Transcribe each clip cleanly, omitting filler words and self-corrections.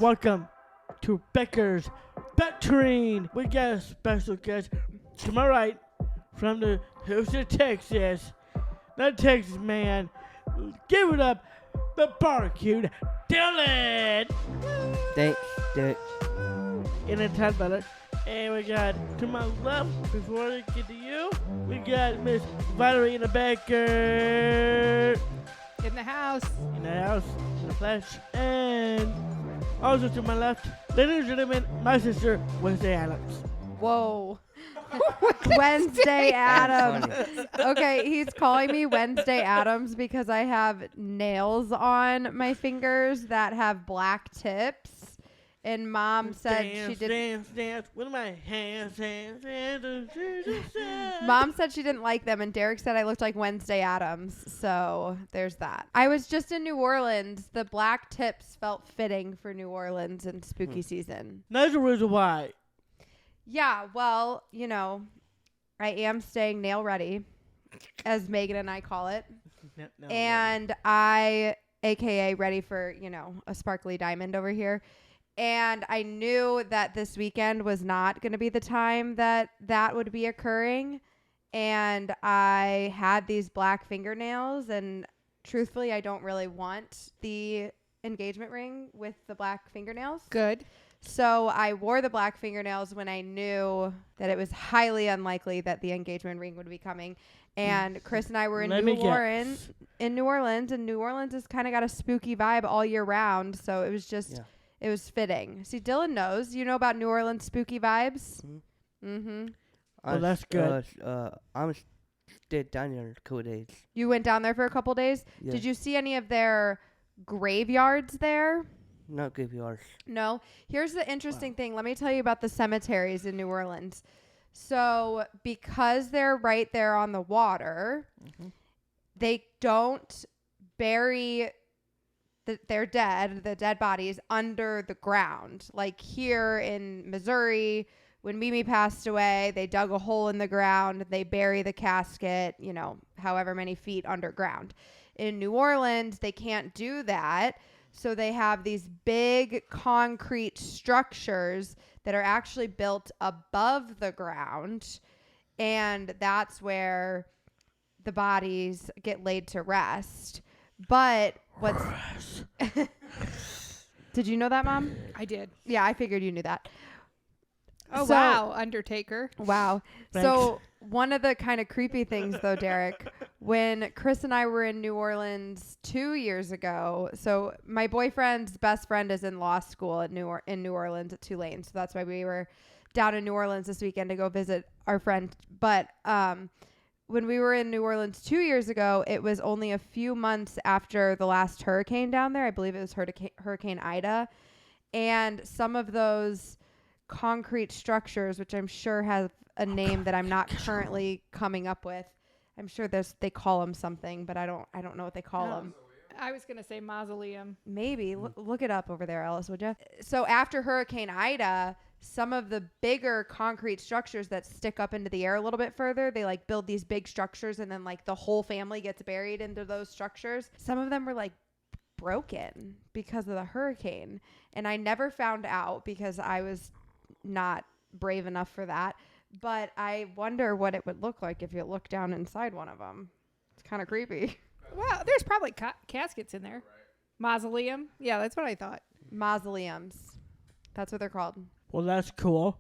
Welcome to Bakers Bantering. We got a special guest to my right from the Houston, Texas. The Texas man. Give it up, the barbecued Dillon. Thanks, Dick. Anytime, brother. And we got to my left, before we get to you, we got Miss Valerie in the Baker. In the house. In the house, in the flesh. And also to my left, ladies and gentlemen, my sister, Wednesday Adams. Whoa. Wednesday Adams. Okay, he's calling me Wednesday Adams because I have nails on my fingers that have black tips. And Mom said she didn't. Dance with my hands. Mom said she didn't like them, and Derek said I looked like Wednesday Adams. So there's that. I was just in New Orleans. The black tips felt fitting for New Orleans and spooky season. That's the reason why. Yeah, well, you know, I am staying nail ready, as Megan and I call it. No, and I, AKA ready for, you know, a sparkly diamond over here. And I knew that this weekend was not going to be the time that would be occurring. And I had these black fingernails. And truthfully, I don't really want the engagement ring with the black fingernails. Good. So I wore the black fingernails when I knew that it was highly unlikely that the engagement ring would be coming. And Chris and I were in New Orleans, and New Orleans has kind of got a spooky vibe all year round. So it was just... Yeah. It was fitting. See, Dillon knows. You know about New Orleans spooky vibes? Mm-hmm. Well, that's good. I stayed down there a couple days. You went down there for a couple days? Yeah. Did you see any of their graveyards there? Not graveyards. No. Here's the interesting thing. Let me tell you about the cemeteries in New Orleans. So, because they're right there on the water, they don't bury... the dead bodies under the ground. Like here in Missouri, when Mimi passed away, they dug a hole in the ground. They bury the casket, you know, however many feet underground. In New Orleans, they can't do that. So they have these big concrete structures that are actually built above the ground. And that's where the bodies get laid to rest. But what's... Did you know that, Mom? I did. Yeah, I figured you knew that. Oh, so, wow, Undertaker. Wow. Thanks. So one of the kind of creepy things, though, Derek, when Chris and I were in New Orleans 2 years ago, so my boyfriend's best friend is in law school at in New Orleans at Tulane, so that's why we were down in New Orleans this weekend to go visit our friend. But when we were in New Orleans 2 years ago, it was only a few months after the last hurricane down there. I believe it was Hurricane Ida. And some of those concrete structures, which I'm sure have a name that I'm not currently coming up with. I'm sure they call them something, but I don't know what they call them. I was going to say mausoleum. Maybe. Look it up over there, Ellis, would you? So after Hurricane Ida, some of the bigger concrete structures that stick up into the air a little bit further, they like build these big structures and then like the whole family gets buried into those structures. Some of them were like broken because of the hurricane. And I never found out because I was not brave enough for that. But I wonder what it would look like if you look down inside one of them. It's kind of creepy. Well, there's probably caskets in there. Right. Mausoleum. Yeah, that's what I thought. Mausoleums. That's what they're called. Well, that's cool.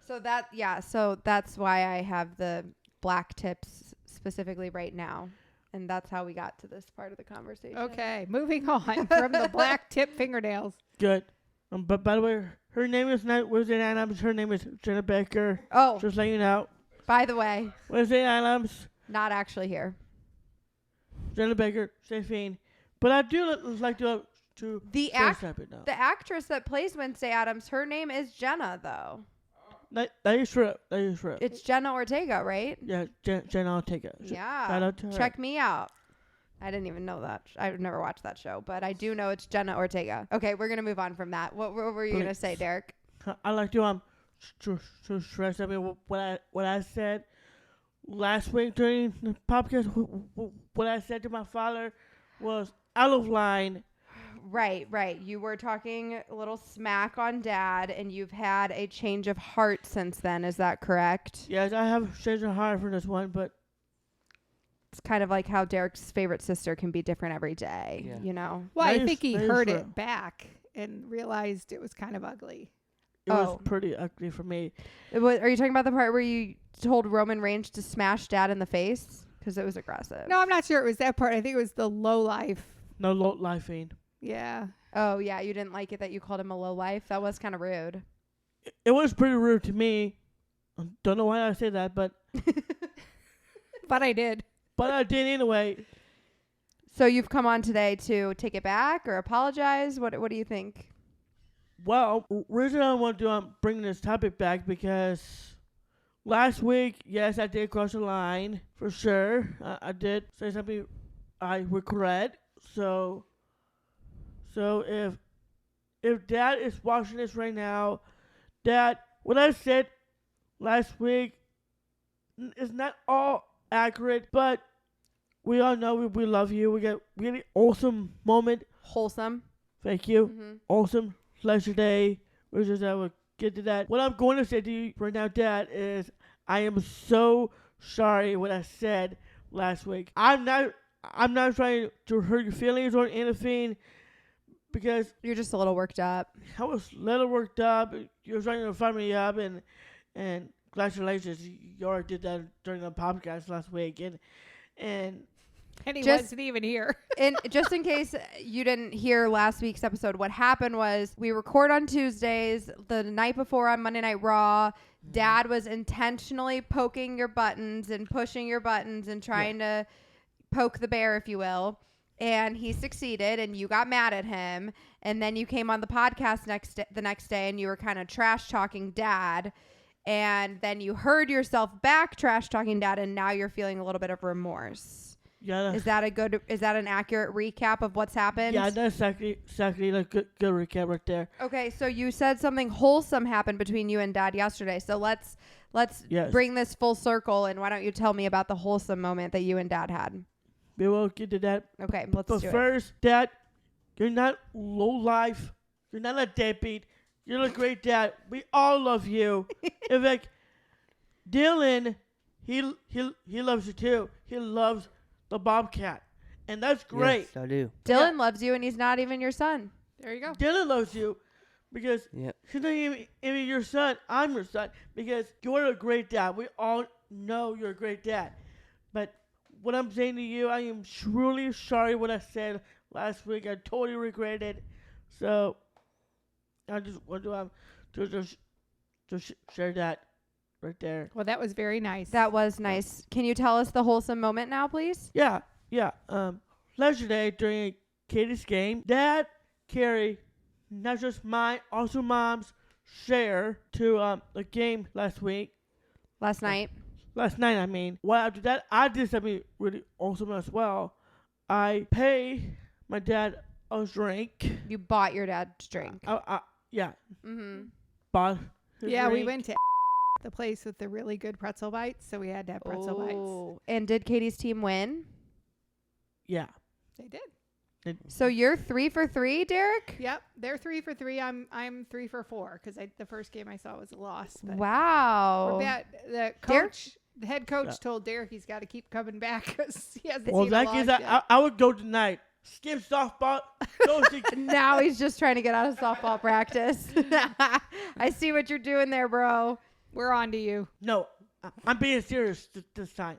So that's why I have the black tips specifically right now. And that's how we got to this part of the conversation. Okay, moving on from the black tip fingernails. Good. But by the way, her name is not Wednesday Adams. Her name is Jenna Baker. Oh. Just letting you know. By the way. Wednesday Adams. Not actually here. Jenna Baker, Stephine. But I do like to the actress that plays Wednesday Adams, her name is Jenna, though. That is true. It's Jenna Ortega, right? Yeah, Jenna Ortega. Yeah. Shout out to her. Check me out. I didn't even know that. I've never watched that show, but I do know it's Jenna Ortega. Okay, we're going to move on from that. What were you going to say, Derek? I like to stress what I said last week during the podcast. What I said to my father was out of line. Right. You were talking a little smack on Dad, and you've had a change of heart since then. Is that correct? Yes, I have changed my heart for this one, but It's kind of like how Derek's favorite sister can be different every day, Yeah. you know? Well, That I is- think he that is heard true. it back and realized it was kind of ugly. it Oh. was pretty ugly for me. Are you talking about the part where you told Roman Reigns to smash Dad in the face? Because it was aggressive. No, I'm not sure it was that part. I think it was the low life. No low lifing. Yeah. Oh, yeah. You didn't like it that you called him a low life? That was kind of rude. It was pretty rude to me. I don't know why I say that, but But I did. I did anyway. So you've come on today to take it back or apologize? What do you think? Well, reason I want to bring this topic back because last week, yes, I did cross the line for sure. I did say something I regret. So if Dad is watching this right now, Dad, what I said last week is not all accurate, but we all know we love you. We got really awesome moment. Wholesome. Thank you. Mm-hmm. Awesome pleasure day. We're just I will get to that. What I'm going to say to you right now, Dad, is I am so sorry what I said last week. I'm not trying to hurt your feelings or anything because You're just a little worked up. I was a little worked up. You were trying to fire me up and congratulations, you already did that during the podcast last week and And he Just- wasn't even here. And just in case you didn't hear last week's episode, what happened was we record on Tuesdays. The night before on Monday Night Raw, Dad was intentionally poking your buttons and pushing your buttons and trying to poke the bear, if you will. And he succeeded, and you got mad at him. And then you came on the podcast the next day, and you were kind of trash talking Dad. And then you heard yourself back trash talking Dad, and now you're feeling a little bit of remorse. yeah, Is that an accurate recap of what's happened? yeah, that's exactly like good recap right there. Okay, so you said something wholesome happened between you and Dad yesterday. So let's Yes. bring this full circle, and why don't you tell me about the wholesome moment that you and Dad had? We will get to that. Okay, let's But do it. first, Dad, you're not low life. You're not a deadbeat. You're a great dad. We all love you. In fact, Dillon, he loves you too. He loves the Bobcat, and that's great. Yes, I do. Dylan loves you, and he's not even your son. There you go. Dillon loves you because Yep. he's not even your son. I'm your son because you're a great dad. We all know you're a great dad. But what I'm saying to you, I am truly sorry what I said last week. I totally regret it. So I just want to just share that right there. Well, that was very nice. That was nice. Can you tell us the wholesome moment now, please? Yeah. Yesterday during Katie's game, Dad, Carrie, not just mine, also Mom's share to the game last night, I mean. Well, after that, I did something really awesome as well. I pay my dad a drink. You bought your dad's drink. Yeah, Mm-hmm. bought his yeah, we drink. went to the place with the really good pretzel bites, so we had to have pretzel bites. And did Katie's team win? Yeah. They did. So you're 3 for 3, Derek? Yep, they're 3 for 3. I'm 3 for 4 because the first game I saw was a loss. But Wow. we're bad. The coach, the head coach, told Derek he's got to keep coming back because he hasn't Well, seen that a case, loss yet. I would go tonight. Skip softball. Go see. Now he's just trying to get out of softball practice. I see what you're doing there, bro. We're on to you. No, I'm being serious this time.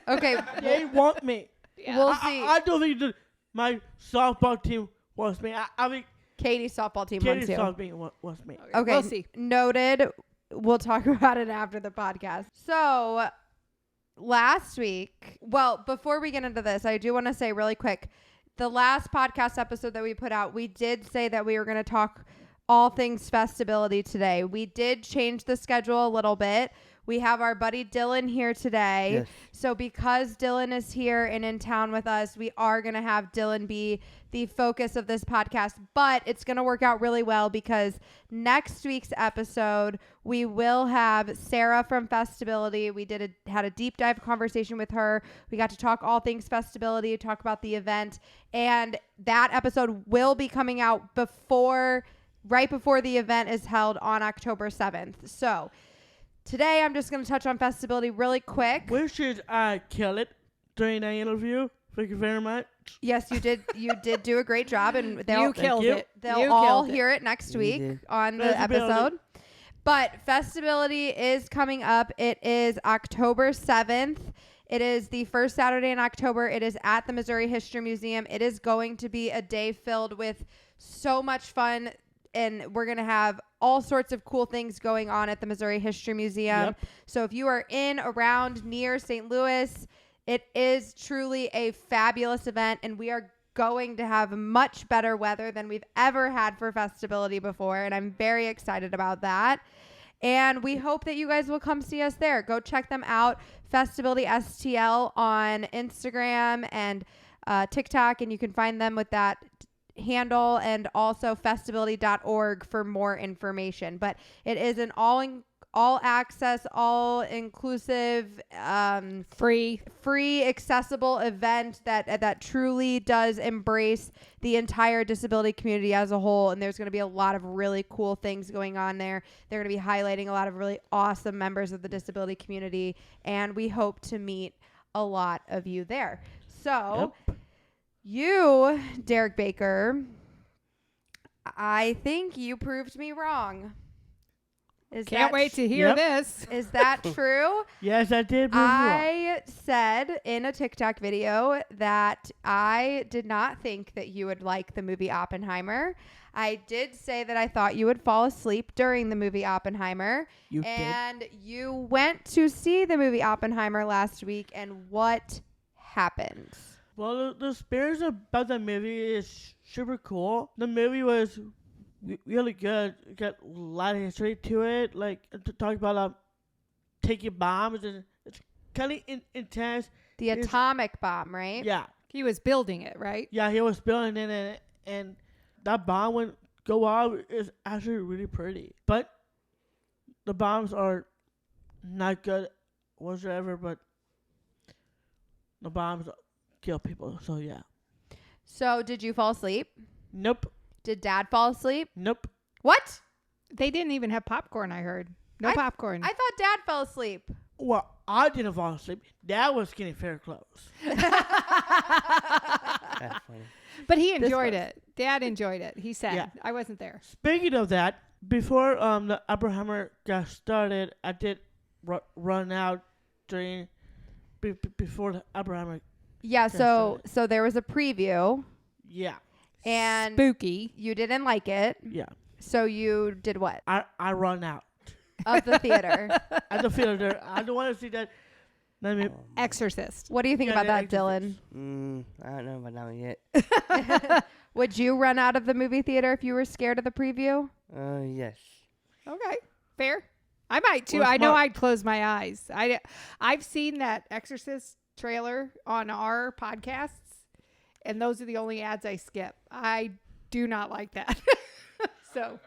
Okay, They want me. Yeah. we'll see. I don't think my softball team wants me. I think Katie's softball team Katie's wants you. softball team wants me. Okay, We'll see. noted. We'll talk about it after the podcast. So last week, well, before we get into this, I do want to say really quick, the last podcast episode that we put out, we did say that we were going to talk all things FestAbility today. We did change the schedule a little bit. we have our buddy Dillon here today. Yes. So because Dillon is here and in town with us, we are going to have Dillon be the focus of this podcast. But it's going to work out really well because next week's episode, we will have Sarah from FestAbility. We had a deep dive conversation with her. We got to talk all things FestAbility, talk about the event. And that episode will be coming out right before the event is held on October 7th. So today I'm just going to touch on FestAbility really quick. We should kill it during the interview. Thank you very much. Yes, you did. You did do a great job, and You killed it. they'll You all killed it. hear it next week did. on the FestAbility. episode. But FestAbility is coming up. It is October 7th. It is the first Saturday in October. It is at the Missouri History Museum. It is going to be a day filled with so much fun, and we're going to have all sorts of cool things going on at the Missouri History Museum. Yep. So if you are in, around, near St. Louis, it is truly a fabulous event, and we are going to have much better weather than we've ever had for FestAbility before, and I'm very excited about that. And we hope that you guys will come see us there. Go check them out, FestAbility STL on Instagram and TikTok, and you can find them with that handle, and also festability.org for more information. But it is an all access, all inclusive, free accessible event that truly does embrace the entire disability community as a whole. And there's going to be a lot of really cool things going on there. They're going to be highlighting a lot of really awesome members of the disability community, and we hope to meet a lot of you there. So you, Derek Baker, I think you proved me wrong. Can't wait to hear Yep. this. Is that true? Yes, I did. prove you wrong. I said in a TikTok video that I did not think that you would like the movie Oppenheimer. I did say that I thought you would fall asleep during the movie Oppenheimer. You did. And you went to see the movie Oppenheimer last week, and what happened? Well, the experience about the movie is super cool. The movie was really good. It got a lot of history to it. Like, to talk about taking bombs, and it's kind of intense. The It's- atomic bomb, right? Yeah. He was building it, right? Yeah, he was building it, and that bomb would go off is actually really pretty. But the bombs are not good whatsoever, but the bombs kill people, so yeah. So did you fall asleep? Nope. Did Dad fall asleep? Nope. What? They didn't even have popcorn, I heard. No popcorn. I thought Dad fell asleep. Well, I didn't fall asleep. Dad was getting fair clothes. That's funny. but he enjoyed was- it. Dad enjoyed it. He said. Yeah. I wasn't there. Speaking of that, before the Oppenheimer got started, I did run out during before the Oppenheimer. Yeah, so there was a preview, Yeah, and Spooky. you didn't like it. yeah. So you did what? I run out Of the theater. at the theater. I don't want to see that. I mean, Exorcist. What do you think Yeah, about that, the Dylan? I don't know about that one yet. Would you run out of the movie theater if you were scared of the preview? Yes. Okay. Fair. I might too. Well, I know smart. I'd close my eyes. I've seen that Exorcist trailer on our podcasts, and those are the only ads I skip. I do not like that. So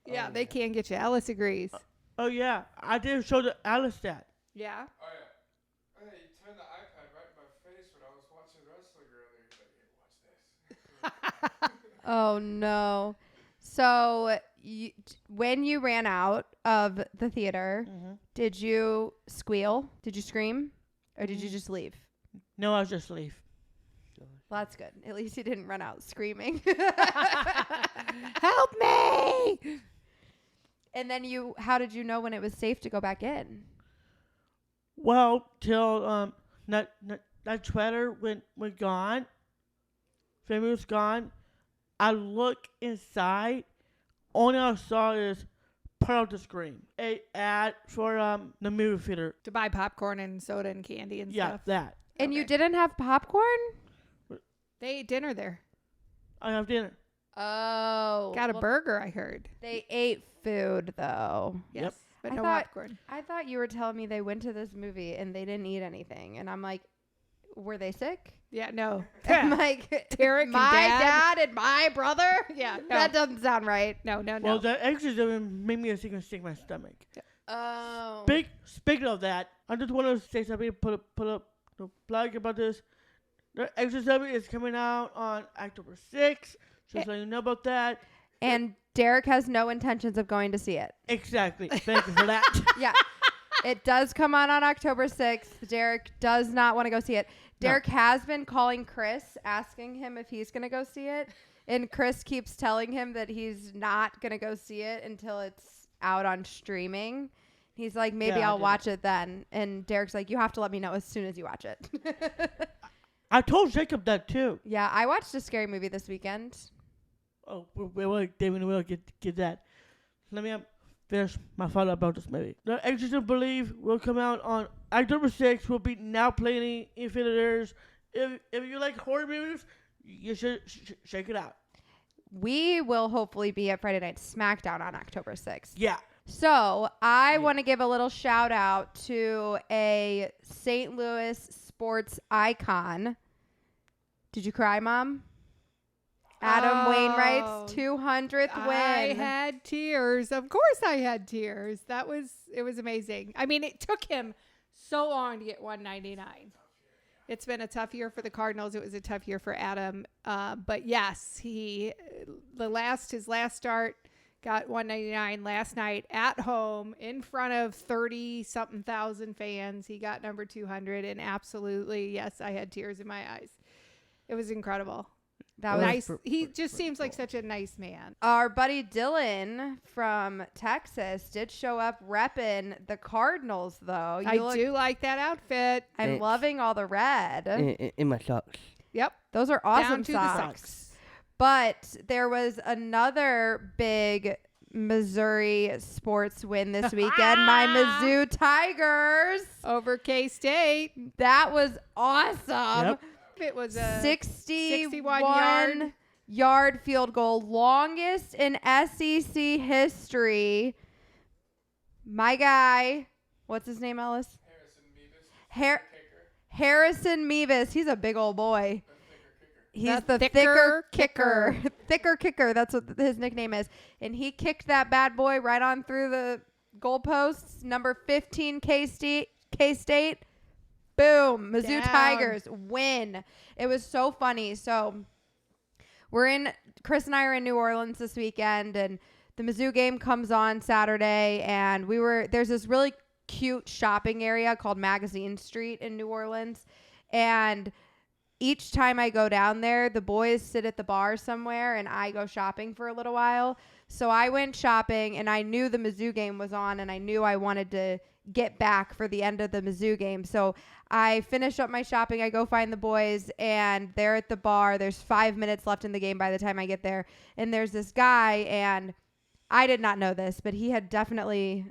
yeah, they can get you. Alice agrees. oh yeah, I did show the Alice that. Yeah. Oh yeah. Hey, you turned the iPad right in my face when I was watching wrestling earlier. Like, hey, watch this. Oh, no. So when you ran out of the theater, did you squeal? Did you scream? Or did you just leave? No, I was just leave. Well, that's good. At least you didn't run out screaming. Help me! And then how did you know when it was safe to go back in? Well, till that trailer went gone, Family was gone. I look inside. Only I saw is part of the screen. A ad for the movie theater. To buy popcorn and soda and candy and Yeah, stuff. that. And you Okay. didn't have popcorn? They ate dinner there. I have dinner. Oh. Got a well, burger, I heard. They ate food, though. Yes. Yep. But I no thought- popcorn. I thought you were telling me they went to this movie and they didn't eat anything. And I'm like, were they sick? Yeah, no. I'm like, Derek and my Dad? dad and my brother? Yeah, no. That doesn't sound right. No. Well, that exorcism made me sick in my stomach. Oh. Speaking of that, I just want to say something. Put up the plug about this. The exorcism is coming out on October 6th. Just so you know about that. And Derek has no intentions of going to see it. Exactly. Thank you for that. Yeah. It does come on October 6th. Derek does not want to go see it. Derek has been calling Chris, asking him if he's going to go see it. And Chris keeps telling him that he's not going to go see it until it's out on streaming. He's like, maybe Yeah, I I'll did watch it then. And Derek's like, you have to let me know as soon as you watch it. I told Jacob that too. Yeah, I watched a scary movie this weekend. Oh, David will get that. Let me finish my follow about this movie. The Exorcist Believe will come out on October 6th. Will be now playing in theaters. If you like horror movies, you should check it out. We will hopefully be at Friday Night Smackdown on October 6th. Yeah. So I want to give a little shout out to a St. Louis sports icon. Did you cry, Mom? Adam Wainwright's 200th win. I had tears. Of course I had tears. It was amazing. I mean, it took him so long to get 199. It's been a tough year for the Cardinals. It was a tough year for Adam. But yes, his last start got 199 last night at home in front of 30-something thousand fans. He got number 200, and absolutely, yes, I had tears in my eyes. It was incredible. That was Nice. He just seems like such a nice man. Our buddy Dillon from Texas did show up repping the Cardinals, though. I do like that outfit. I'm loving all the red. In my socks. Yep. Those are awesome Down to socks. the socks. But there was another big Missouri sports win this weekend. My Mizzou Tigers. Over K-State. That was awesome. Yep. It was a 61 yard field goal, longest in SEC history. My guy, what's his name, Ellis? Harrison Mevis. He's a big old boy. He's the thicker kicker. Thicker kicker. That's what his nickname is. And he kicked that bad boy right on through the goalposts. Number 15 K-State. Boom. Mizzou Down. Tigers win. It was so funny. So Chris and I are in New Orleans this weekend, and the Mizzou game comes on Saturday, and there's this really cute shopping area called Magazine Street in New Orleans. And each time I go down there, the boys sit at the bar somewhere and I go shopping for a little while. So I went shopping, and I knew the Mizzou game was on, and I knew I wanted to get back for the end of the Mizzou game. So I finish up my shopping. I go find the boys, and they're at the bar. There's 5 minutes left in the game by the time I get there. And there's this guy, and I did not know this, but he had definitely,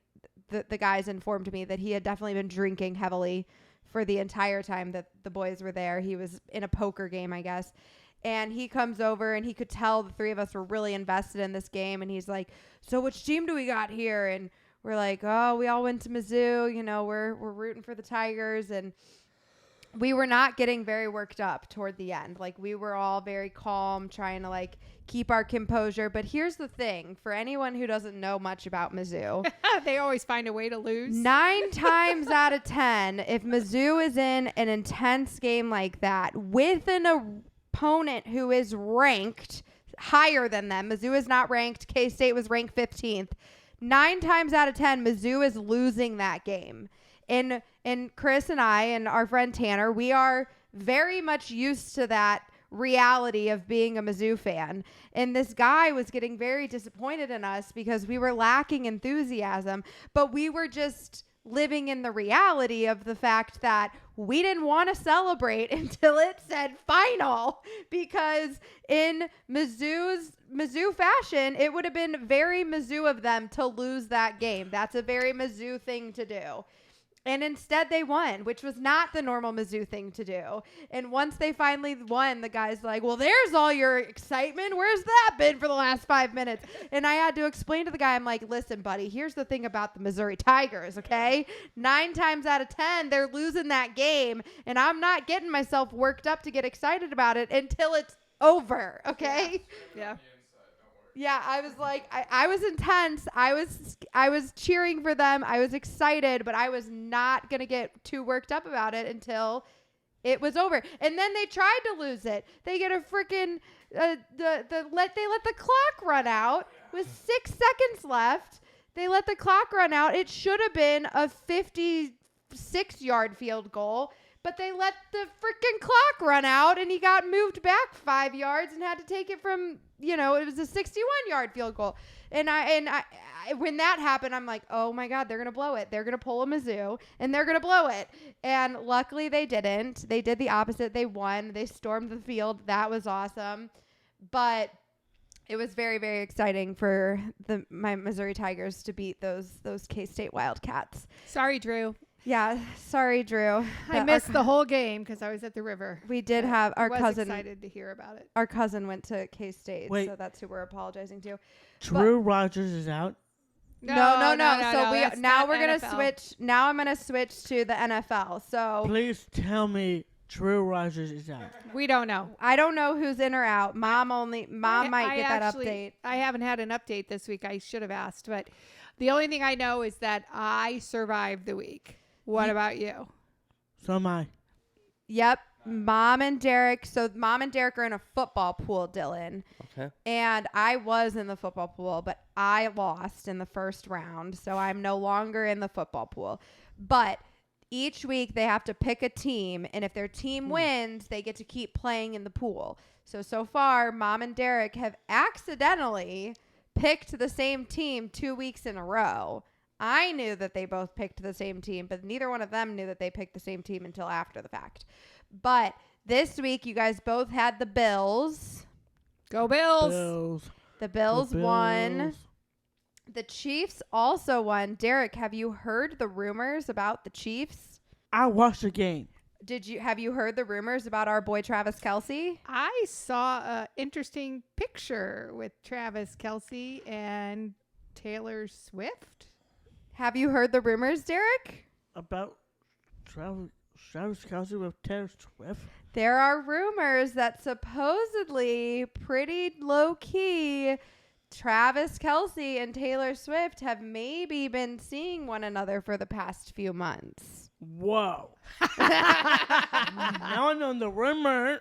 the guys informed me that he had definitely been drinking heavily for the entire time that the boys were there. He was in a poker game, I guess. And he comes over, and he could tell the three of us were really invested in this game. And he's like, so which team do we got here? And we're like, oh, we all went to Mizzou. You know, we're rooting for the Tigers. And we were not getting very worked up toward the end. Like, we were all very calm, trying to, like, keep our composure. But here's the thing. For anyone who doesn't know much about Mizzou, they always find a way to lose. 9 times out of 10, if Mizzou is in an intense game like that with an opponent who is ranked higher than them, Mizzou is not ranked. K-State was ranked 15th. 9 times out of 10, Mizzou is losing that game. And Chris and I and our friend Tanner, we are very much used to that reality of being a Mizzou fan. And this guy was getting very disappointed in us because we were lacking enthusiasm, but we were just living in the reality of the fact that we didn't want to celebrate until it said final, because in Mizzou fashion, it would have been very Mizzou of them to lose that game. That's a very Mizzou thing to do. And instead they won, which was not the normal Mizzou thing to do. And once they finally won, the guy's like, well, there's all your excitement. Where's that been for the last 5 minutes? And I had to explain to the guy, I'm like, listen, buddy, here's the thing about the Missouri Tigers, okay? 9 times out of 10, they're losing that game. And I'm not getting myself worked up to get excited about it until it's over, okay? Yeah. Yeah, I was like, I was intense. I was cheering for them. I was excited, but I was not gonna get too worked up about it until it was over. And then they tried to lose it. They get a freaking they let the clock run out with 6 seconds left. They let the clock run out. It should have been a 56-yard field goal. But they let the freaking clock run out, and he got moved back 5 yards and had to take it from, it was a 61-yard field goal. And I when that happened, I'm like, oh my God, they're gonna blow it. They're gonna pull a Mizzou, and they're gonna blow it. And luckily, they didn't. They did the opposite. They won. They stormed the field. That was awesome. But it was very, very exciting for my Missouri Tigers to beat those K-State Wildcats. Sorry, Drew. Yeah, sorry, Drew. I missed the whole game because I was at the river. We did have our cousin. Excited to hear about it. Our cousin went to K-State, Wait. so that's who we're apologizing to. Drew Rogers is out. No. So that's now not we're gonna NFL. switch. Now I'm gonna switch to the NFL. So Please tell me Drew Rogers is out. We don't know. I don't know who's in or out. Mom might get that update. I haven't had an update this week. I should have asked, but the only thing I know is that I survived the week. What about you? So am I. Yep. Mom and Derek are in a football pool, Dillon. Okay. And I was in the football pool, but I lost in the first round. So I'm no longer in the football pool. But each week they have to pick a team. And if their team wins, they get to keep playing in the pool. So far, Mom and Derek have accidentally picked the same team 2 weeks in a row. I knew that they both picked the same team, but neither one of them knew that they picked the same team until after the fact. But this week, you guys both had the Bills. Go Bills. The Bills won. Bills. The Chiefs also won. Derek, have you heard the rumors about the Chiefs? I watched the game. Have you heard the rumors about our boy Travis Kelce? I saw an interesting picture with Travis Kelce and Taylor Swift. Have you heard the rumors, Derek? About Travis Kelce with Taylor Swift? There are rumors that supposedly, pretty low-key, Travis Kelce and Taylor Swift have maybe been seeing one another for the past few months. Whoa. Now I know the rumor.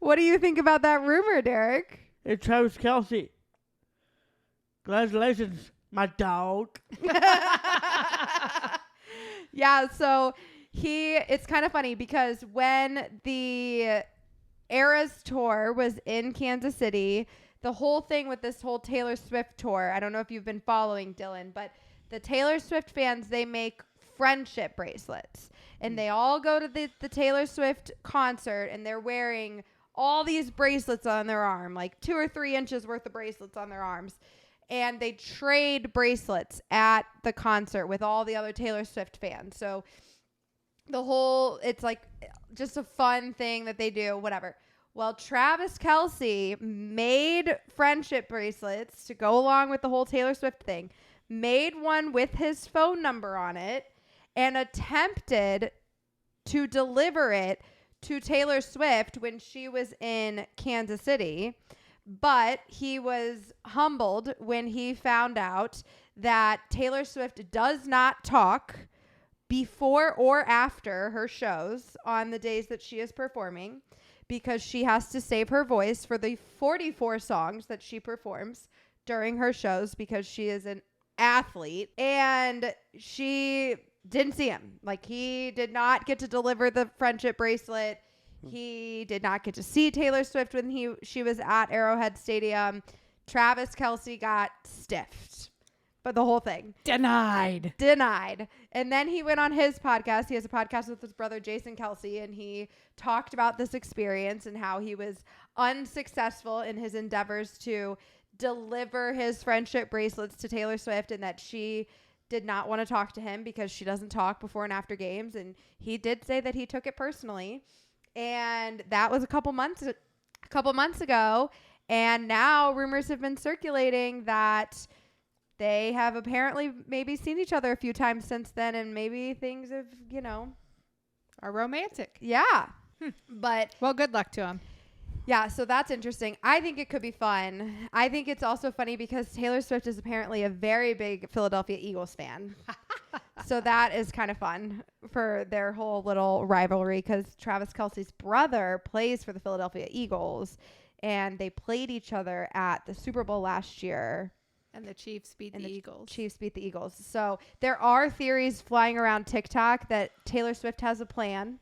What do you think about that rumor, Derek? It's Travis Kelce. Congratulations, my dog. Yeah, so it's kind of funny because when the Eras tour was in Kansas City, the whole thing with this whole Taylor Swift tour, I don't know if you've been following, Dillon, but the Taylor Swift fans, they make friendship bracelets. And they all go to the Taylor Swift concert, and they're wearing all these bracelets on their arm, like 2 or 3 inches worth of bracelets on their arms. And they trade bracelets at the concert with all the other Taylor Swift fans. So it's like just a fun thing that they do, whatever. Well, Travis Kelce made friendship bracelets to go along with the whole Taylor Swift thing, made one with his phone number on it, and attempted to deliver it to Taylor Swift when she was in Kansas City. But he was humbled when he found out that Taylor Swift does not talk before or after her shows on the days that she is performing, because she has to save her voice for the 44 songs that she performs during her shows, because she is an athlete. And she didn't see him. Like, he did not get to deliver the friendship bracelet. He did not get to see Taylor Swift when she was at Arrowhead Stadium. Travis Kelce got stiffed. But the whole thing. Denied. And then he went on his podcast. He has a podcast with his brother, Jason Kelce, and he talked about this experience and how he was unsuccessful in his endeavors to deliver his friendship bracelets to Taylor Swift, and that she did not want to talk to him because she doesn't talk before and after games. And he did say that he took it personally. And that was a couple months ago. And now rumors have been circulating that they have apparently maybe seen each other a few times since then. And maybe things have, Are romantic. yeah. But Well, good luck to him. yeah, so that's interesting. I think it could be fun. I think it's also funny because Taylor Swift is apparently a very big Philadelphia Eagles fan. So that is kind of fun for their whole little rivalry because Travis Kelce's brother plays for the Philadelphia Eagles, and they played each other at the Super Bowl last year. And the Chiefs beat the Eagles. Chiefs beat the Eagles. So there are theories flying around TikTok that Taylor Swift has a plan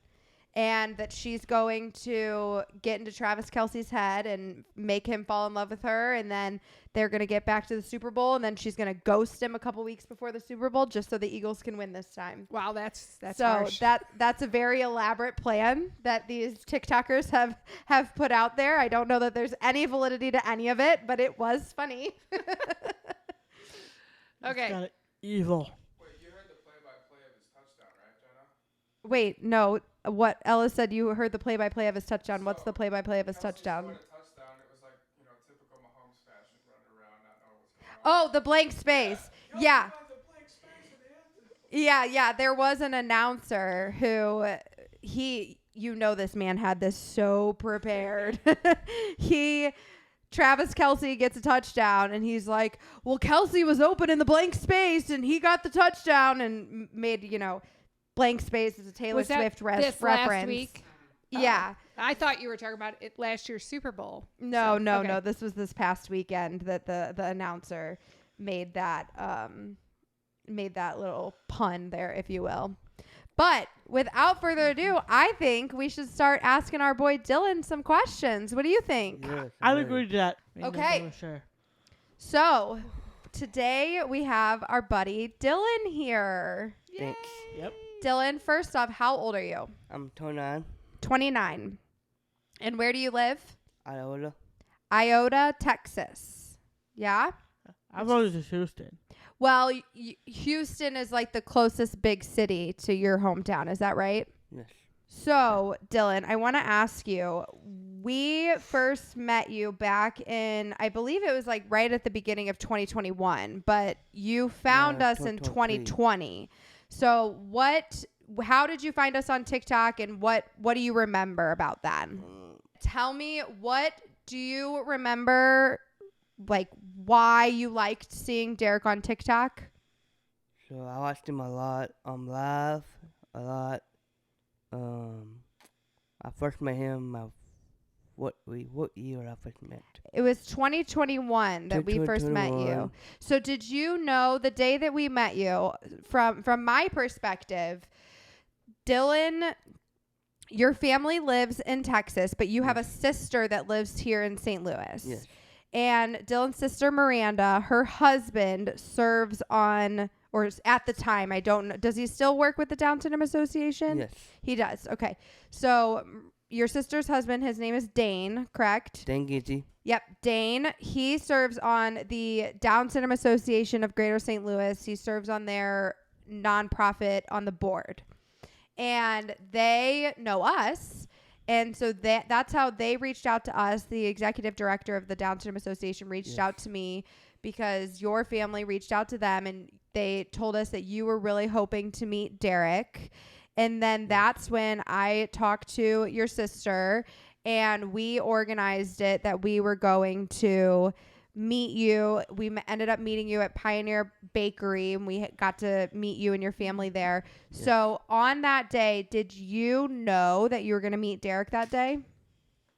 and that she's going to get into Travis Kelce's head and make him fall in love with her. And then they're going to get back to the Super Bowl. And then she's going to ghost him a couple weeks before the Super Bowl just so the Eagles can win this time. Wow, that's So harsh. that's a very elaborate plan that these TikTokers have put out there. I don't know that there's any validity to any of it, but it was funny. Okay. Got it. Evil. Wait, you heard the play-by-play of his touchdown, right, Jenna? Wait, no. What Ella said, you heard the play-by-play of his touchdown. What's the play-by-play of his Kelce touchdown? scored a touchdown. It was like, typical Mahomes fashion, running around, not knowing what's going on. Oh, the blank space. Yeah. Yeah. There was an announcer who this man had this so prepared. Travis Kelce gets a touchdown, and he's like, well, Kelce was open in the blank space, and he got the touchdown, and made, blank space is a Taylor Was that Swift this reference. last week? Yeah. I thought you were talking about it last year's Super Bowl. No. Okay. This was this past weekend that the announcer made that little pun there, if you will. But without further ado, I think we should start asking our boy Dillon some questions. What do you think? Yes, I'd yes. agree to that. Okay. Sure. So today we have our buddy Dillon here. Thanks. Yep. Dillon, first off, how old are you? I'm 29. 29. And where do you live? Iowa. Iota, Texas. Yeah? I've always in Houston. Well, Houston is like the closest big city to your hometown. Is that right? Yes. So, Dillon, I want to ask you, we first met you back in, I believe it was like right at the beginning of 2021, but you found Yeah, us in 2020. 2020. So how did you find us on TikTok, and what do you remember about that? Tell me, what do you remember, like why you liked seeing Derek on TikTok? So I watched him a lot. Live a lot. I first met him. What year I first met? It was 2021 that we first met you. 2021. So did you know the day that we met you, from my perspective, Dillon, your family lives in Texas, but you have a sister that lives here in St. Louis. Yes. And Dillon's sister, Miranda, her husband serves on, or at the time, I don't know, does he still work with the Down Syndrome Association? Yes. He does. Okay. So your sister's husband, his name is Dane, correct? Thank you. Yep, Dane. He serves on the Down Syndrome Association of Greater St. Louis. He serves on their nonprofit on the board. And they know us. And so that's how they reached out to us. The executive director of the Down Syndrome Association reached out to me because your family reached out to them, and they told us that you were really hoping to meet Derek. And then that's when I talked to your sister, and we organized it that we were going to meet you. We ended up meeting you at Pioneer Bakery, and we got to meet you and your family there. Yes. So on that day, did you know that you were going to meet Derek that day?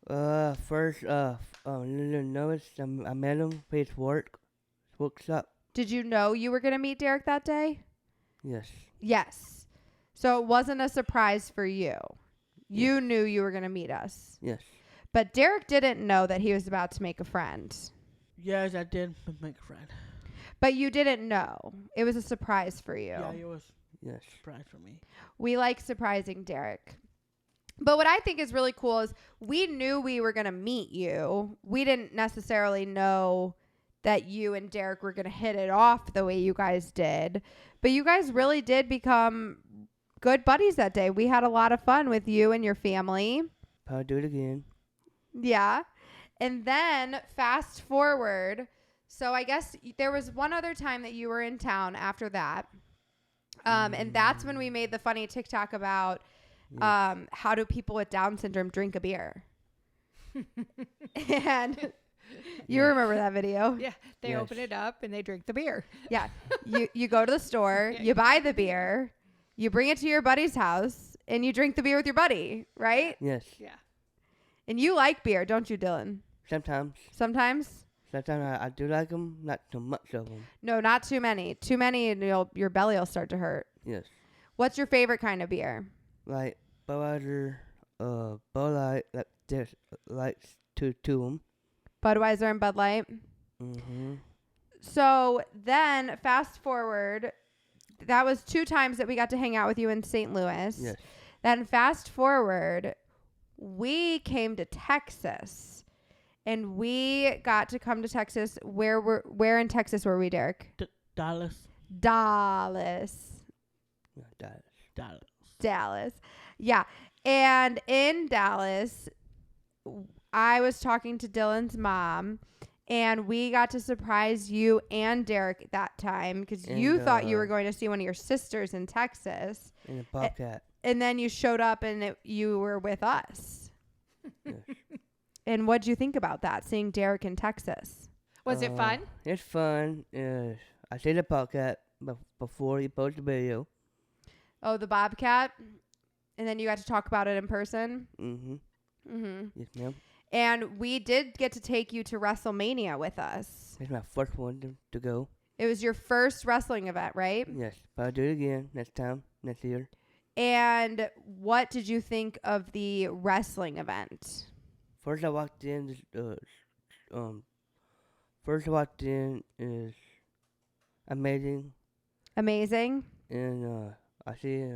First, notice I met him for his workshop. Did you know you were going to meet Derek that day? Yes. Yes. So it wasn't a surprise for you. You knew you were going to meet us. Yes. But Derek didn't know that he was about to make a friend. Yes, I did make a friend. But you didn't know. It was a surprise for you. Yeah, it was Yes. a surprise for me. We like surprising Derek. But what I think is really cool is we knew we were going to meet you. We didn't necessarily know that you and Derek were going to hit it off the way you guys did. But you guys really did become good buddies that day. We had a lot of fun with you and your family. I'll do it again. Yeah. And then fast forward. So I guess there was one other time that you were in town after that. And that's when we made the funny TikTok about how do people with Down syndrome drink a beer? And you remember that video? Yeah, they Yes. open it up and they drink the beer. Yeah. You go to the store, you buy the beer, you bring it to your buddy's house, and you drink the beer with your buddy, right? Yes. Yeah. And you like beer, don't you, Dillon? Sometimes. Sometimes? Sometimes I do like them, not too much of them. No, not too many. Too many and your belly will start to hurt. Yes. What's your favorite kind of beer? Like Budweiser, Bud Light, like there's like two of them. Budweiser and Bud Light. Mm-hmm. So then fast forward, that was 2 times that we got to hang out with you in St. Louis. Yes. Then fast forward, we came to Texas. And we got to come to Texas. Where in Texas were we, Derek? Dallas. Yeah, Dallas. Yeah. And in Dallas, I was talking to Dillon's mom, and we got to surprise you and Derek that time because you And, thought you were going to see one of your sisters in Texas. And a Bobcat. And then you showed up and you were with us. Yes. And what'd you think about that, seeing Derek in Texas? Was it fun? It's fun. I see the Bobcat before you post the video. Oh, the Bobcat? And then you got to talk about it in person? Mm-hmm. Mm-hmm. Yes, ma'am. And we did get to take you to WrestleMania with us. It's my first one to go. It was your first wrestling event, right? Yes, but I'll do it again next year. And what did you think of the wrestling event? First I walked in, is amazing. Amazing. And I see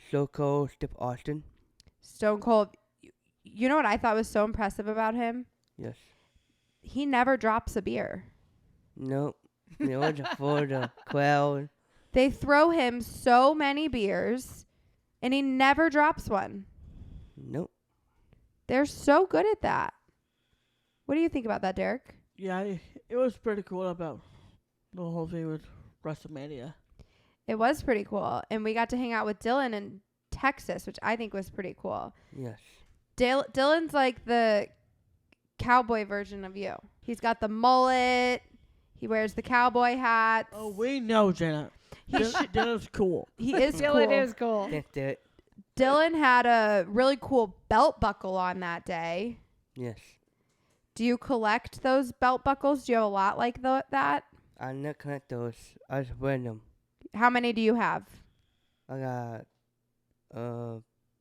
So Cold Steve Austin. Stone Cold. You know what I thought was so impressive about him? Yes. He never drops a beer. Nope. It was for the crowd. They throw him so many beers, and he never drops one. Nope. They're so good at that. What do you think about that, Derek? Yeah, it was pretty cool about the whole thing with WrestleMania. It was pretty cool. And we got to hang out with Dillon in Texas, which I think was pretty cool. Yes. Dillon's like the cowboy version of you. He's got the mullet. He wears the cowboy hats. Oh, we know, Jenna. Dillon's cool. He is Dylan cool. is cool. That's it. Dillon had a really cool belt buckle on that day. Yes. Do you collect those belt buckles? Do you have a lot like that? I not connect those. I just wear them. How many do you have? I got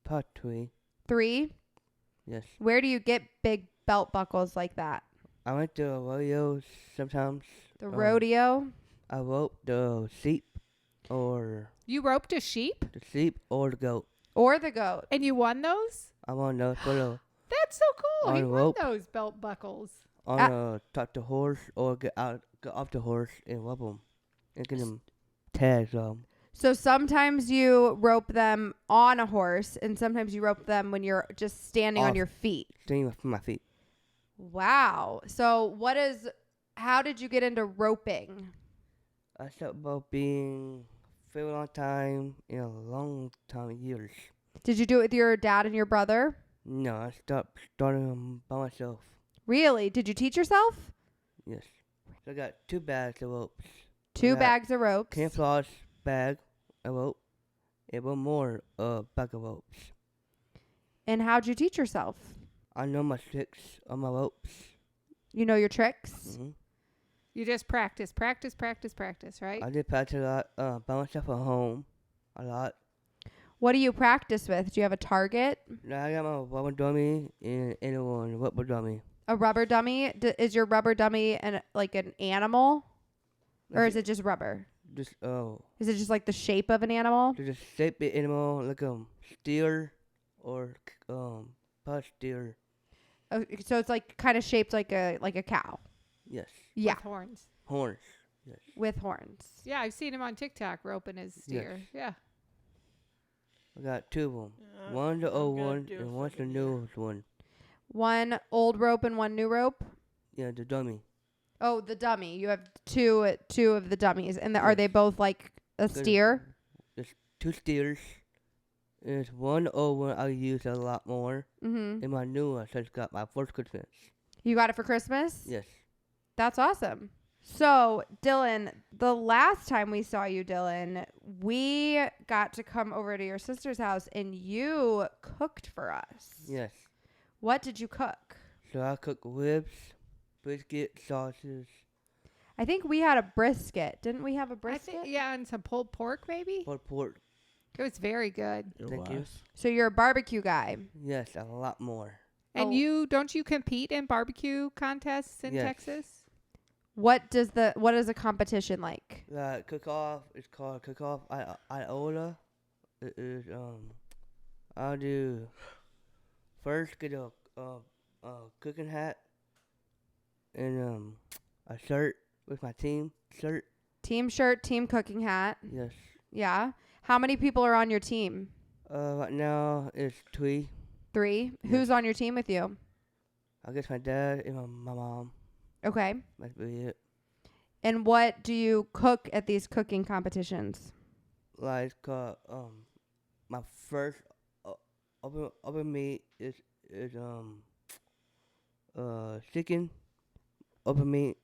part 3. 3? Yes. Where do you get big belt buckles like that? I went to a rodeo sometimes. The rodeo? I rope the sheep or You roped a sheep the goat. Or the goat? and you won those? I want those for the That's so cool. On He a won rope. those belt buckles. talk the horse or get off the horse and rope them and get them tags on. So sometimes you rope them on a horse, and sometimes you rope them when you're just standing on Off. your feet. Staying with my feet. Wow. So how did you get into roping? I started about being for a long time, in a long time, years. Did you do it with your dad and your brother? No, I started them by myself. Really? Did you teach yourself? Yes. So I got 2 bags of ropes. 2 Yeah. bags of ropes. Camouflage bag of rope and 1 more bag of ropes. And how'd you teach yourself? I know my tricks on my ropes. You know your tricks? Mm-hmm. You just practice, right? I did practice a lot by myself at home. A lot. What do you practice with? Do you have a target? Now I got my rubber dummy and one rubber dummy. A rubber dummy? Is your rubber dummy like an animal? Or is it just rubber? Just Is it just like the shape of an animal? just shape the animal like steer or push steer. Oh, so it's like kind of shaped like a cow. Yes. Yeah, With horns. Horns. Yes. with horns. Yeah, I've seen him on TikTok roping his steer. Yeah. I got two of them. Yeah, One's the I'm old gonna one, do and one's the something here. newest one. One old rope and one new rope. Yeah, the dummy. Oh, the dummy. You have two of the dummies, and are Yes. they both like a Good. steer? There's two steers. There's one old one I use a lot more. Mm-hmm. And my new one, so I just got my first Christmas. You got it for Christmas? Yes. That's awesome. So, Dillon, the last time we saw you, Dillon, we got to come over to your sister's house and you cooked for us. Yes. What did you cook? So I cook ribs, brisket, sausages, I think we had a brisket. Didn't we have a I brisket? think, yeah, and some pulled pork maybe. pulled pork. It was very good. It Thank you. was. So you're a barbecue guy. Yes, a lot more. And Oh. don't you compete in barbecue contests in Yes. Texas? What is a competition like? Cook off. It's called cook off. Iola. It is I'll do first get a cooking hat and a shirt with my team shirt. Team shirt, team cooking hat. Yes. Yeah. How many people are on your team? Right now it's 3. 3. Yes. Who's on your team with you? I guess my dad and my mom. Okay. That's really it. And what do you cook at these cooking competitions? Like my first oven meat is chicken. Open meat.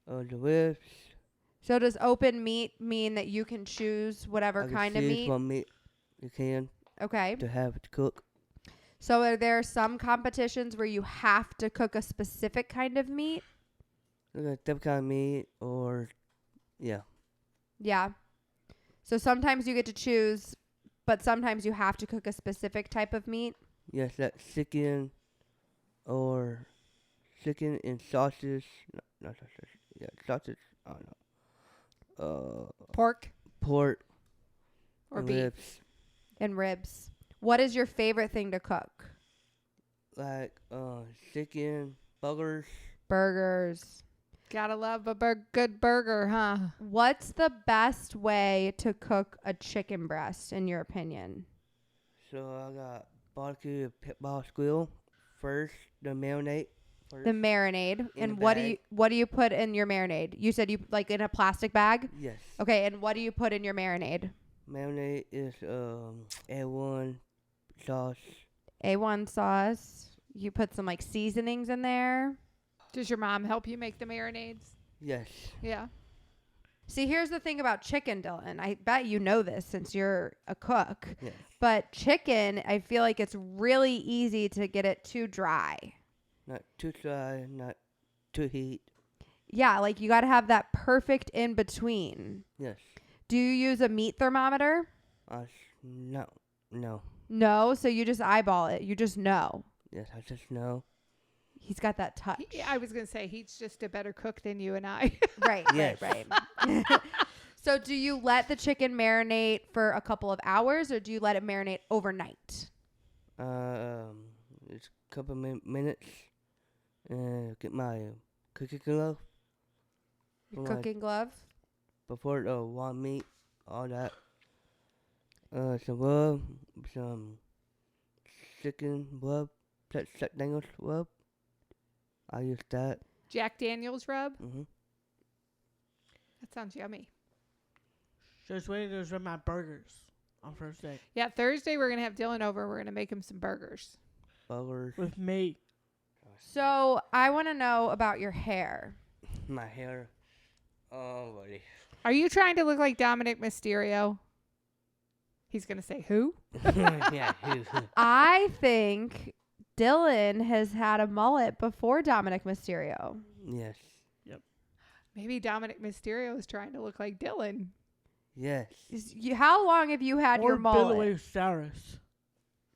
The ribs. So does open meat mean that you can choose whatever I can kind of choose meat? what meat you can Okay. to have to cook. So are there some competitions where you have to cook a specific kind of meat? That kind of meat or yeah. Yeah. So sometimes you get to choose, but sometimes you have to cook a specific type of meat. Yes, that's chicken or chicken and sausage. Not sausage. Yeah, sausage. I don't know. Pork Pork or and beef? ribs. And ribs. What is your favorite thing to cook? Like chicken, burgers. Burgers. Gotta love a good burger, huh? What's the best way to cook a chicken breast, in your opinion? So I got barbecue pit ball squeal first. The marinade first. The marinade. In And a what bag. do you put in your marinade? You said you like in a plastic bag? Yes. Okay, and what do you put in your marinade? Marinade is A1 sauce. A1 sauce. You put some like seasonings in there. Does your mom help you make the marinades? Yes. Yeah. See, here's the thing about chicken, Dillon. I bet you know this since you're a cook. Yes. But chicken, I feel like it's really easy to get it too dry. Not too dry, not too heat. Yeah, like you got to have that perfect in between. Yes. Do you use a meat thermometer? No. No, so you just eyeball it. You just know. Yes, I just know. He's got that touch. I was going to say he's just a better cook than you and I. Right, Yes. right. So do you let the chicken marinate for a couple of hours or do you let it marinate overnight? It's a couple minutes. Get my cooking glove. Your Right. cooking glove? Before the raw meat, all that. Some rub, some chicken rub, Jack Daniels rub. I use that. Jack Daniels rub. Mm-hmm. That sounds yummy. Just waiting to run my burgers on first day Yeah, Thursday we're going to have Dillon over. We're going to make him some burgers. Burgers. with me. So I want to know about your hair. My hair. Oh, buddy. Are you trying to look like Dominik Mysterio? He's going to say who? Yeah. I think Dillon has had a mullet before Dominik Mysterio. Yes. Maybe Dominik Mysterio is trying to look like Dillon. Yes. How long have you had Or your mullet? Billy Cyrus.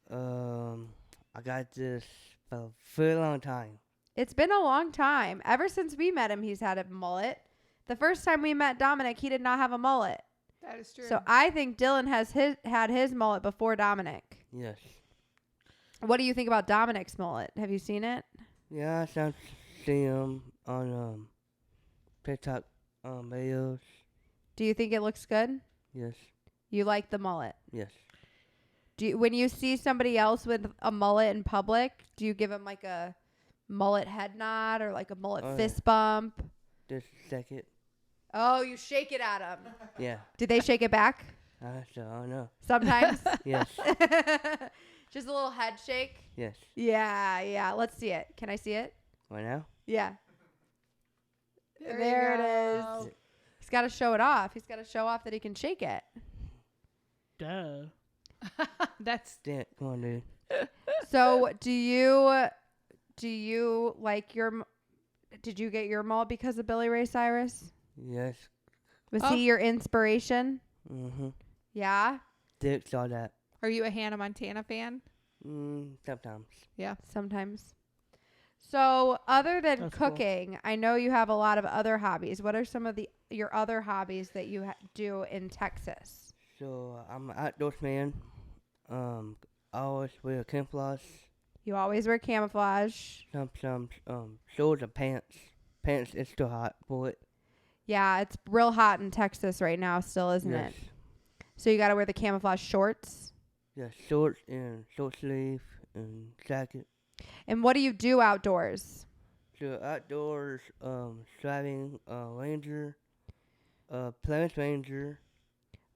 I got this for a very long time. It's been a long time. Ever since we met him, he's had a mullet. The first time we met Dominik, he did not have a mullet. That is true. So I think Dillon has had his mullet before Dominik. Yes. What do you think about Dominik's mullet? Have you seen it? Yeah, see him on TikTok videos. Do you think it looks good? Yes, You like the mullet? yes. When you see somebody else with a mullet in public, do you give them like a mullet head nod or like a mullet Oh, yeah. fist bump? Just a second. Oh, you shake it at them. Yeah. Do they shake it back? I don't know. Sometimes. Yes, Just a little head shake. yes. Yeah. Let's see it. Can I see it? Right now? Yeah. There There you it go. is. He's got to show it off. He's got to show off that he can shake it. Duh. That's Damn, come on, dude. So, do you like your? Did you get your mullet because of Billy Ray Cyrus? Yes. Was Oh. he your inspiration? Mm-hmm. Yeah. Dick saw that. Are you a Hannah Montana fan? Sometimes. Yeah. Sometimes. So, other than That's cool. cooking, I know you have a lot of other hobbies. What are some of your other hobbies that you do in Texas? So I'm an outdoors man. I always wear camouflage. You always wear camouflage. Some shorts and pants. Pants, it's too hot for it. Yeah, it's real hot in Texas right now still, isn't Yes. it? So you got to wear the camouflage shorts. Yes, shorts and short sleeve and jacket. And what do you do outdoors? So outdoors, driving Ranger, Plymouth Ranger.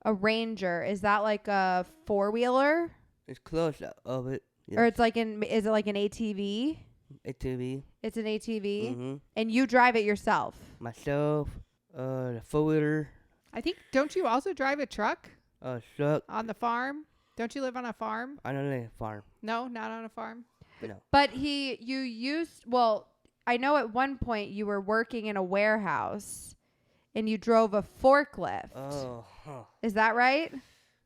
A Ranger, is that like a four-wheeler? It's close of it. Yes. Or is it like an ATV? ATV. It's an ATV. Mm-hmm. And you drive it yourself. Myself, the four-wheeler, I think, don't you also drive a truck truck. on the farm? Don't you live on a farm? I don't live farm. No, not on a farm. No. But I know at one point you were working in a warehouse and you drove a forklift. Oh, huh. Is that right?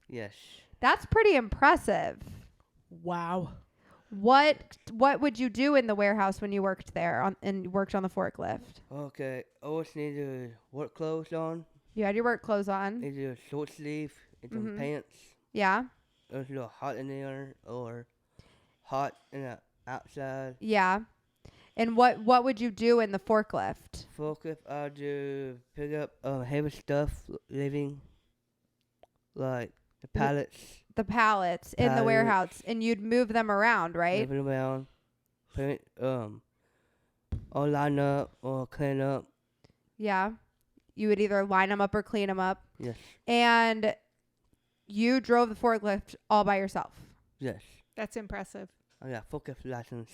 Yes. That's pretty impressive. Wow. What would you do in the warehouse when you worked there and worked on the forklift? Okay. Always need to work clothes on. You had your work clothes on. Need a short sleeve and some Mhm. pants. Yeah. It was a little hot in there or hot in the outside. Yeah. And what would you do in the forklift? Forklift, I do pick up heavy stuff, living like the pallets, The pallets in the Pallets. warehouse, and you'd move them around, right? moving around, put it, all line up or clean up. Yeah. You would either line them up or clean them up. Yes, And you drove the forklift all by yourself. yes. That's impressive. I got forklift license.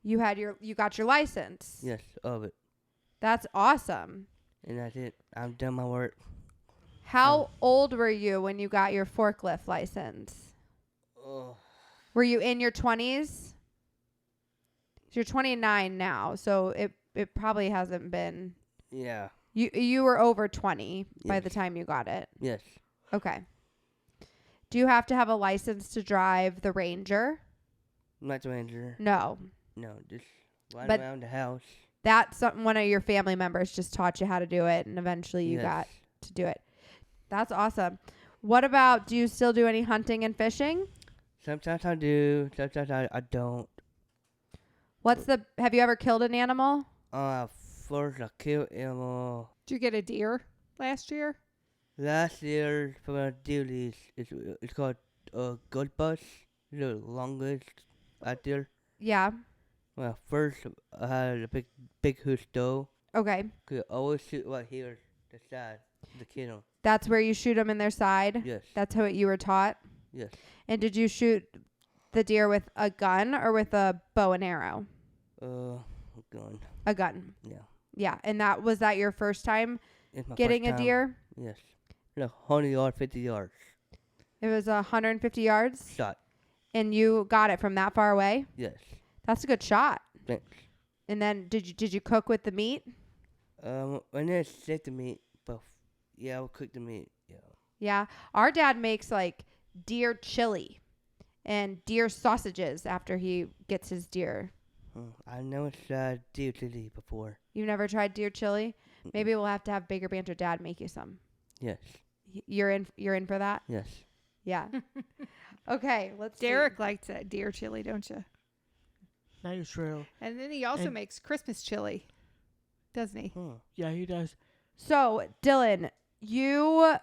You got your license. Yes, of it, That's awesome. and that's it. I'm done my work. How old were you when you got your forklift license? Oh, Were you in your 20s? You're 29 now, so it probably hasn't been. yeah, You were over 20 by the Yes. time you got it. yes. Okay. Do you have to have a license to drive the Ranger? Not the ranger. No. No, just run But- around the house. That's something one of your family members just taught you how to do it, and eventually you Yes. got to do it. That's awesome. What about, do you still do any hunting and fishing? Sometimes I do. Sometimes I don't. Have you ever killed an animal? First I killed animal. Did you get a deer last year? Last year for my duties, it's called gold bus. The longest out there. Yeah. Well, first I had a big huge doe. Okay. Could always shoot right here, the side, the kennel. That's where you shoot them in their side? Yes, That's how you were taught? yes. And did you shoot the deer with a gun or with a bow and arrow? Gun. A gun. Yeah. Yeah. And was that your first time It's my getting first a time. deer? Yes. No, 100 yards, 50 yards. It was 150 yards? Shot. And you got it from that far away? Yes. That's a good shot. Thanks. And then did you cook with the meat? When they set the meat, but yeah, I would cook the meat. Yeah. Yeah. Our dad makes like deer chili and deer sausages after he gets his deer. I never tried deer chili before. You've never tried deer chili? Maybe we'll have to have Baker Banter Dad make you some. Yes. You're in for that? Yes. Yeah. Okay, let's see. Derek likes that deer chili, don't you? Nice trail. And then he also And- makes Christmas chili, doesn't he? Huh. Yeah, he does. So, Dillon, you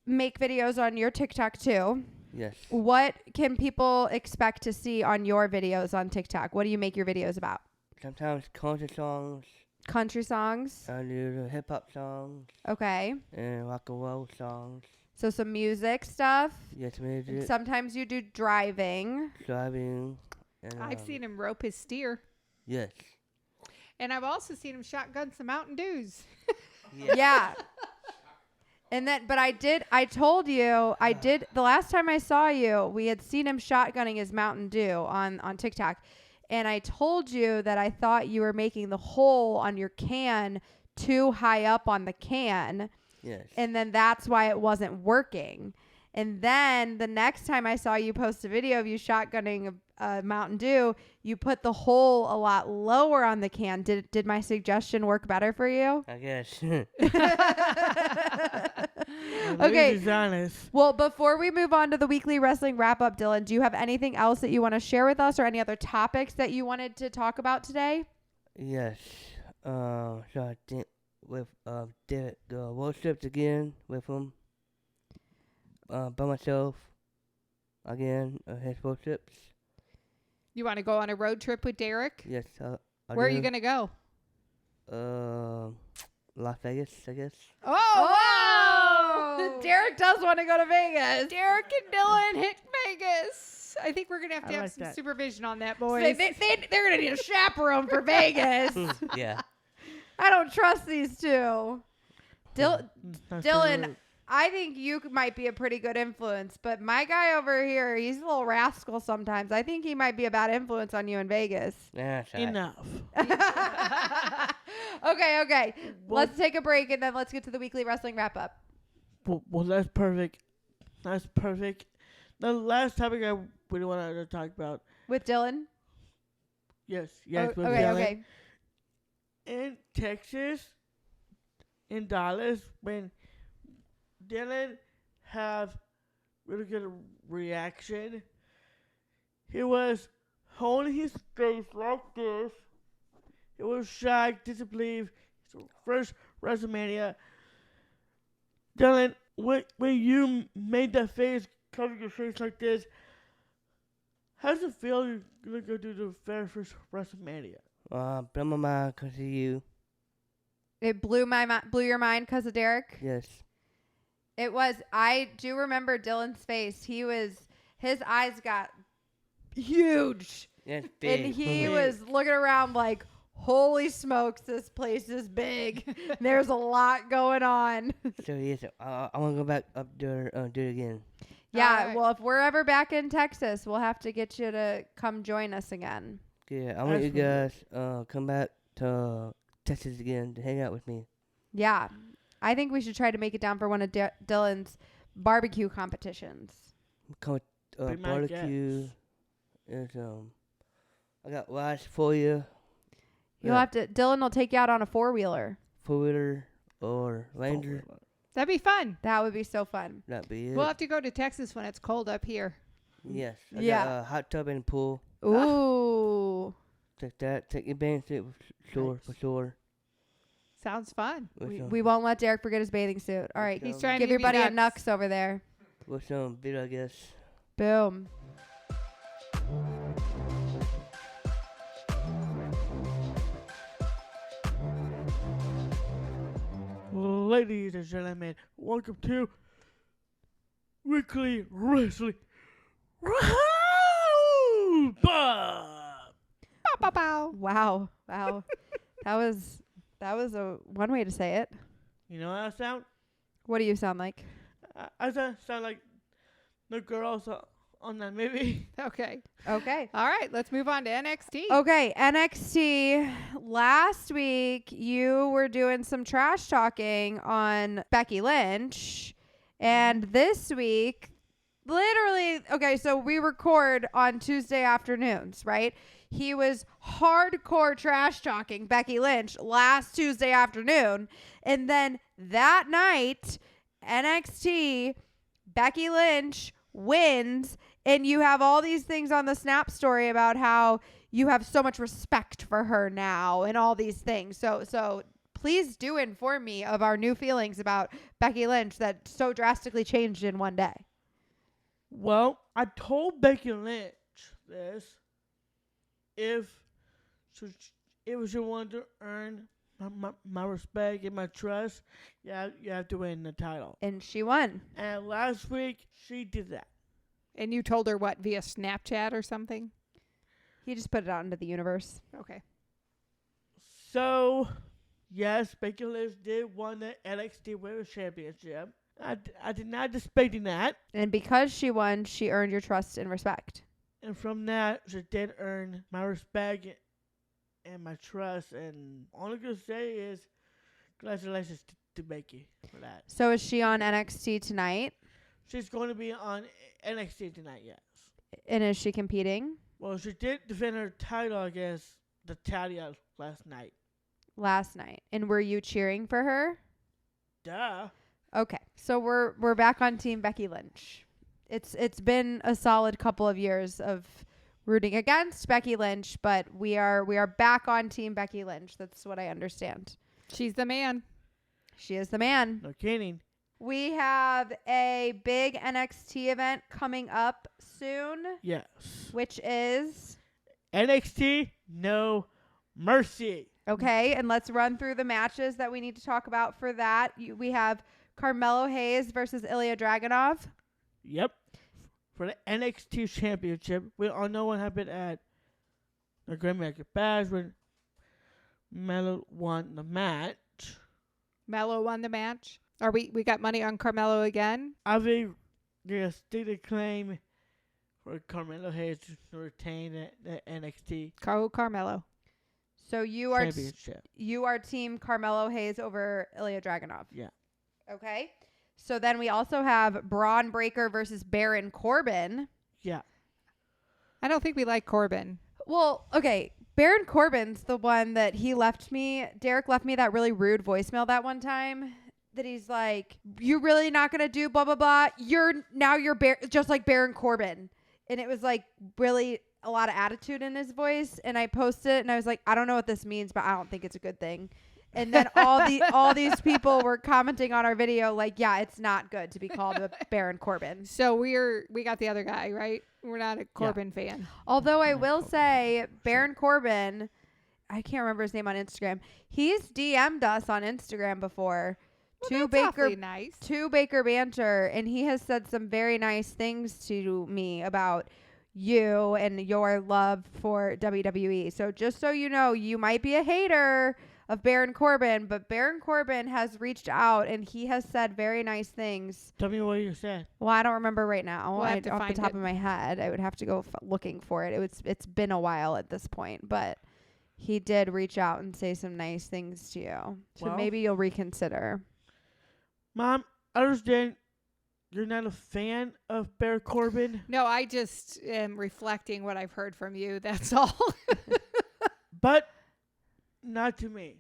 make videos on your TikTok too. Yes. What can people expect to see on your videos on TikTok? What do you make your videos about? Sometimes country songs. Country songs. I do the hip hop songs Okay. and rock and roll songs. So some music stuff. Yes, music. Sometimes you do driving. Driving. And, I've seen him rope his steer. Yes. And I've also seen him shotgun some Mountain Dews. Yeah. And then, but I told you, the last time I saw you, we had seen him shotgunning his Mountain Dew on TikTok. And I told you that I thought you were making the hole on your can too high up on the can. Yes. And then that's why it wasn't working. And then the next time I saw you post a video of you shotgunning a Mountain Dew, you put the hole a lot lower on the can. Did my suggestion work better for you? I guess. Okay. He's honest. Well, before we move on to the weekly wrestling wrap up, Dillon, do you have anything else that you want to share with us or any other topics that you wanted to talk about today? Yes. So I think with did the road trips again with him. By myself. Again, his road trips. You want to go on a road trip with Derek? Yes. I Where are you do. going to go? Las Vegas, I guess. Oh, Derek does want to go to Vegas. Derek and Dillon hit Vegas. I think we're going to have I have like some that. supervision on that, They, boys. they're going to need a chaperone for Vegas. Yeah. I don't trust these two. That's Dillon, good. I think you might be a pretty good influence, but my guy over here, he's a little rascal sometimes. I think he might be a bad influence on you in Vegas. That's right. Enough. Okay. Well- Let's take a break and then let's get to the weekly wrestling wrap up. Well, that's perfect. That's perfect. The last topic I really wanted to talk about. With Dillon? Yes, Oh, with okay, Dillon. okay. In Texas, in Dallas, when Dillon have really good reaction, he was holding his face like this. He was shocked, disbelieved. His first WrestleMania. Dillon, when you made that face, cover your face like this, how does it feel you're gonna go do the very first WrestleMania? Blow my mind 'cause of you. It blew your mind because of Derek? Yes. It was. I do remember Dillon's face. His eyes got huge. That's big. And he was looking around like, holy smokes, this place is big. There's a lot going on. So yes, I want to go back up there, do it again. Yeah, Alright. well, if we're ever back in Texas, we'll have to get you to come join us again. Yeah, I want you Absolutely. guys come back to Texas again to hang out with me. Yeah. I think we should try to make it down for one of Dillon's barbecue competitions. Come with Be my barbecue. guest. There's I got rice for you. You'll have to. Dillon will take you out on a 4-wheeler. 4-wheeler or Ranger. That'd be fun. That would be so fun. That'd be it. We'll have to go to Texas when it's cold up here. Yes. I Yeah. got a hot tub and pool. Ooh. Take that. Take advantage of it for Nice. sure. Sounds fun. We won't let Derek forget his bathing suit. All right. He's trying to Give give your you buddy a nuts. nux over there. With some beer, I guess. Boom. Ladies and gentlemen, welcome to Weekly Wrestling Wrap Up. Bow, bow, bow. Wow. Wow. that was a one way to say it. You know how I sound? What do you sound like? I sound like the girls on that movie. Okay. Okay. All right. Let's move on to NXT. Okay, NXT. Last week, you were doing some trash talking on Becky Lynch. And this week, literally, okay, so we record on Tuesday afternoons, right? He was hardcore trash talking Becky Lynch last Tuesday afternoon. And then that night, NXT, Becky Lynch wins And you have all these things on the Snap story about how you have so much respect for her now and all these things. So please do inform me of our new feelings about Becky Lynch that so drastically changed in one day. Well, I told Becky Lynch this. If you want to earn my respect and my trust, you have to win the title. And she won. And last week, she did that. And you told her what, via Snapchat or something? He just put it out into the universe. Okay. So, yes, Becky Lynch did win the NXT Women's Championship. I did not expecting that. And because she won, she earned your trust and respect. And from that, she did earn my respect and my trust. And all I can say is congratulations to Becky for that. So is she on NXT tonight? She's going to be on NXT tonight, yes. And is she competing? Well, she did defend her title against Natalia last night. Last night. And were you cheering for her? Duh. Okay. So we're back on Team Becky Lynch. It's been a solid couple of years of rooting against Becky Lynch, but we are back on Team Becky Lynch. That's what I understand. She's the man. She is the man. No kidding. We have a big NXT event coming up soon, Yes. which is NXT No Mercy. okay. And let's run through the matches that we need to talk about for that. We have Carmelo Hayes versus Ilya Dragunov. Yep. For the NXT Championship, we all know what happened at the Great American Bash when Melo won the match. Mello won the match. Are we got money on Carmelo again? I think there's still a claim for Carmelo Hayes to retain the NXT Carmelo. So you are Championship. you are Team Carmelo Hayes over Ilya Dragunov. Yeah. Okay. So then we also have Braun Breaker versus Baron Corbin. Yeah. I don't think we like Corbin. Well, okay. Baron Corbin's the one that he left me. Derek left me that really rude voicemail that one time. That he's like, "You're really not gonna do blah blah blah. You're just like Baron Corbin," and it was like really a lot of attitude in his voice. And I posted it, and I was like, "I don't know what this means, but I don't think it's a good thing." And then all these people were commenting on our video like, "Yeah, it's not good to be called a Baron Corbin." So we got the other guy, right? We're not a Corbin fan. Although I will say, Baron Corbin, I can't remember his name on Instagram. He's DM'd us on Instagram before. Well, that's awfully nice. To Baker Banter, and he has said some very nice things to me about you and your love for WWE. So just so you know, you might be a hater of Baron Corbin, but Baron Corbin has reached out and he has said very nice things. Tell me what you said. Well, I don't remember right now. We'll have to off the find top it. of my head, I would have to go looking for it. It's been a while at this point, but he did reach out and say some nice things to you. So Well, maybe you'll reconsider. Mom, I understand you're not a fan of Baron Corbin, No, I just am reflecting what I've heard from you. That's all. but not to me.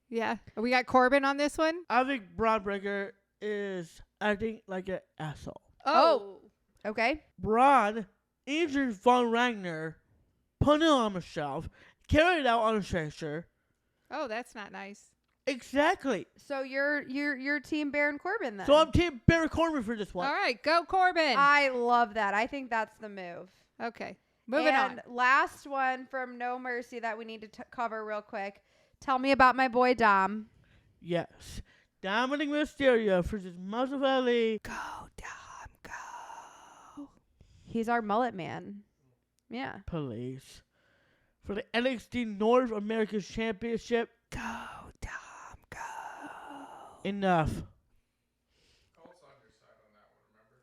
Yeah. We got Corbin on this one? I think Braun Breaker is acting like an asshole. Oh. Okay. Braun injured Von Ragnar, put it on himself, carried it out on a stretcher. Oh, that's not nice. Exactly. So you're Team Baron Corbin then. So I'm Team Baron Corbin for this one. All right, go Corbin. I love that. I think that's the move. Okay. Moving on. Last one from No Mercy that we need to cover real quick. Tell me about my boy Dom. Yes. Dominik Mysterio versus Mustafa Ali. Go, Dom, go. He's our mullet man. Yeah. Police. For the NXT North American Championship. Go, Dom, go. Enough. Colt's on your side on that one, remember?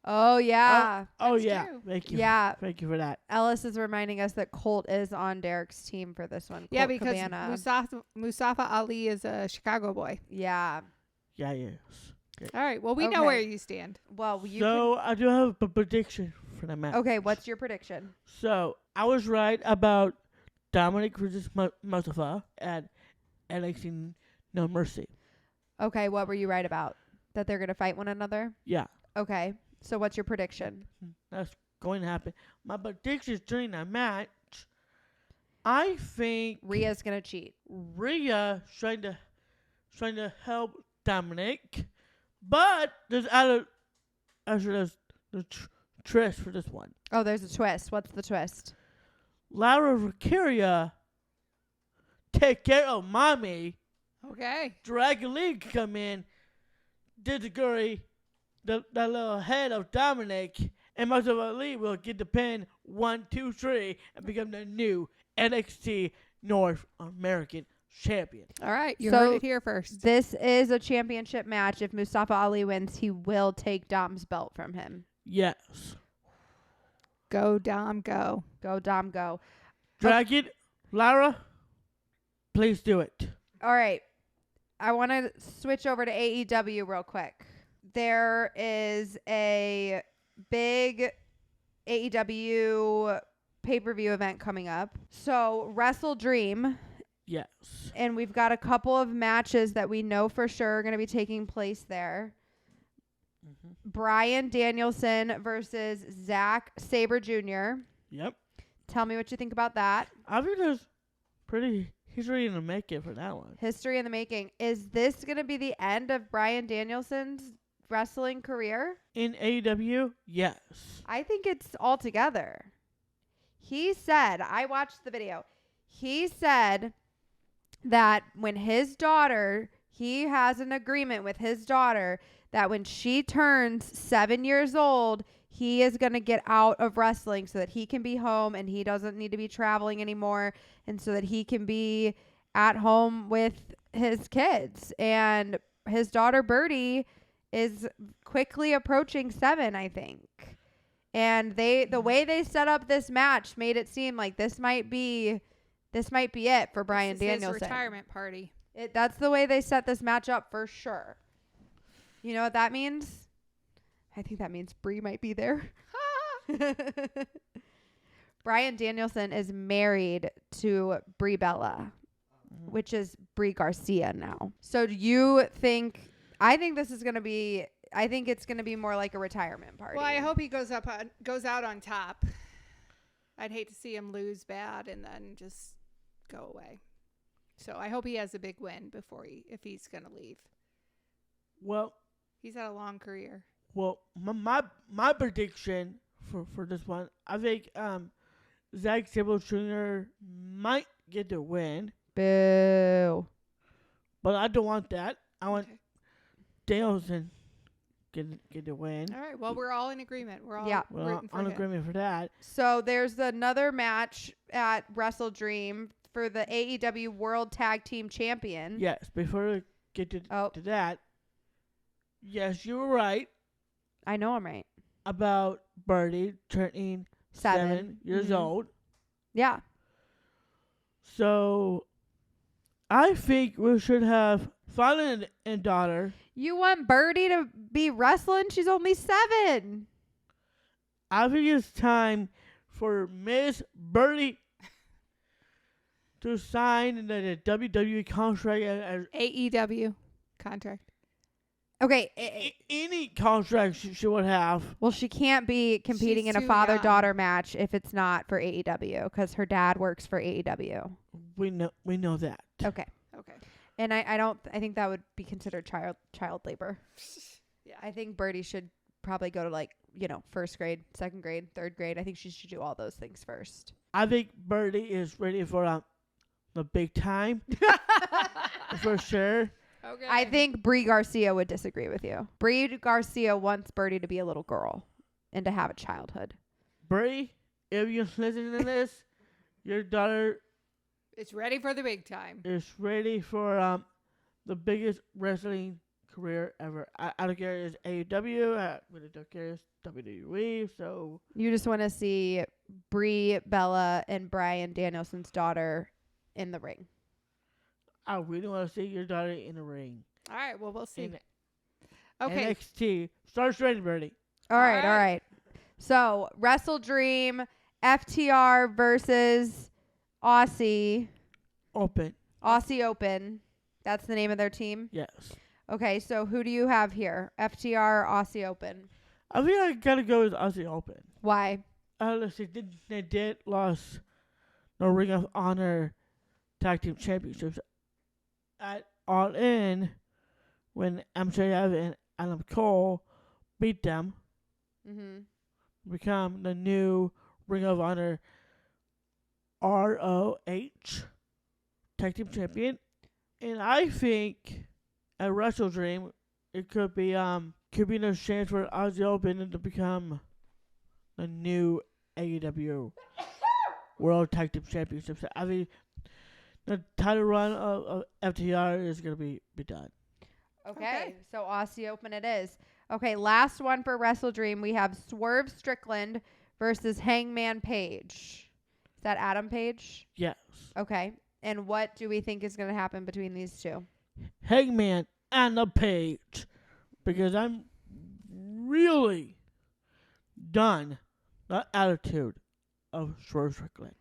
Oh yeah. Oh, That's yeah. true. Thank you. Yeah. Thank you for that. Ellis is reminding us that Colt is on Derek's team for this one. Yeah, Colt because Cabana. Mustafa Ali is a Chicago boy. Yeah. Yeah, yes. All right. Well, we know Okay. where you stand. Well, you So I do have a prediction for the match. Okay, what's your prediction? So I was right about Dominik versus Mustafa at NXT No Mercy. Okay, what were you right about? That they're going to fight one another? Yeah. Okay. So what's your prediction? That's going to happen. My predictions during that match, I think Rhea's gonna cheat. Rhea trying to help Dominik, but there's there's the twist for this one. Oh, there's a twist. What's the twist? Lara Valkyria take care of mommy. Okay. Dragon League come in, disagree the little head of Dominik, and Mustafa Ali will get the pin 1, 2, 3 and become the new NXT North American champion. All right. You So heard it here first. This is a championship match. If Mustafa Ali wins, he will take Dom's belt from him. Yes. Go, Dom, go. Go, Dom, go. Dragon, Lara, please do it. All right. I want to switch over to AEW real quick. There is a big AEW pay-per-view event coming up. So, Wrestle Dream. Yes. And we've got a couple of matches that we know for sure are going to be taking place there. Mm-hmm. Bryan Danielson versus Zack Sabre Jr. Yep. Tell me what you think about that. I think there's pretty history in the making for that one. History in the making. Is this going to be the end of Bryan Danielson's wrestling career? In AEW, yes. I think it's all together. He said, I watched the video. He said that when his daughter, he has an agreement with his daughter that when she turns 7 years old, he is going to get out of wrestling so that he can be home and he doesn't need to be traveling anymore, and so that he can be at home with his kids. And his daughter Birdie is quickly approaching 7, I think. And the way they set up this match made it seem like this might be it for Bryan This is Danielson. his retirement party. That's the way they set this match up for sure. You know what that means? I think that means Brie might be there. Bryan Danielson is married to Brie Bella, which is Brie Garcia now. So do you think? I think this is going to be. I think it's going to be more like a retirement party. Well, I hope he goes out on top. I'd hate to see him lose bad and then just go away. So I hope he has a big win if he's going to leave. Well, He's had a long career. Well, my prediction for this one, I think Zack Sabre Jr. might get the win, Boo. but I don't want that. I want Danielson get the win. All right. Well, we're all in agreement. We're all Well, rooting for on him. agreement for that. So there's another match at Wrestle Dream for the AEW World Tag Team Champion. Yes, before we get to that, yes, you were right I know I'm right. about Birdie turning 7 years Mhm. old. Yeah. So I think we should have father and daughter. You want Birdie to be wrestling? She's only 7. I think it's time for Miss Birdie to sign the WWE contract as AEW contract. Okay. any contract she would have. Well, she can't be competing She's in a too father-daughter match if it's not for AEW because her dad works for AEW. We know that. Okay. Okay. And I think that would be considered child labor. Yeah. I think Birdie should probably go to first grade, second grade, third grade. I think she should do all those things first. I think Birdie is ready for the big time for sure. Okay. I think Brie Garcia would disagree with you. Brie Garcia wants Birdie to be a little girl and to have a childhood. Bree, if you're listening to this, your daughter it's ready for the big time. is ready for the biggest wrestling career ever. I don't care if it's AEW, I really don't care if it's WWE, so You just want to see Brie Bella and Bryan Danielson's daughter in the ring. I really want to see your daughter in the ring. All right. Well, we'll see. In Okay. NXT. Start straight, Birdie. All right. All right. So, Wrestle Dream, FTR versus Aussie Open. Open. That's the name of their team. Yes. Okay, so who do you have here? FTR, Aussie Open. I think I gotta go with Aussie Open. Why? they did lost the Ring of Honor Tag Team Championships at All In when MJF and Adam Cole beat them, become the new Ring of Honor ROH Tag Team Champion. And I think at Wrestle Dream it could be a chance for Aussie Open to become the new AEW World Tag Team Championships. I think the title run of FTR is gonna be done. Okay, so Aussie Open it is. Okay, last one for Wrestle Dream. We have Swerve Strickland versus Hangman Page. Is that Adam Page? Yes. Okay, and what do we think is going to happen between these two? Hangman and the Page, because I'm really done the attitude of Swerve Strickland.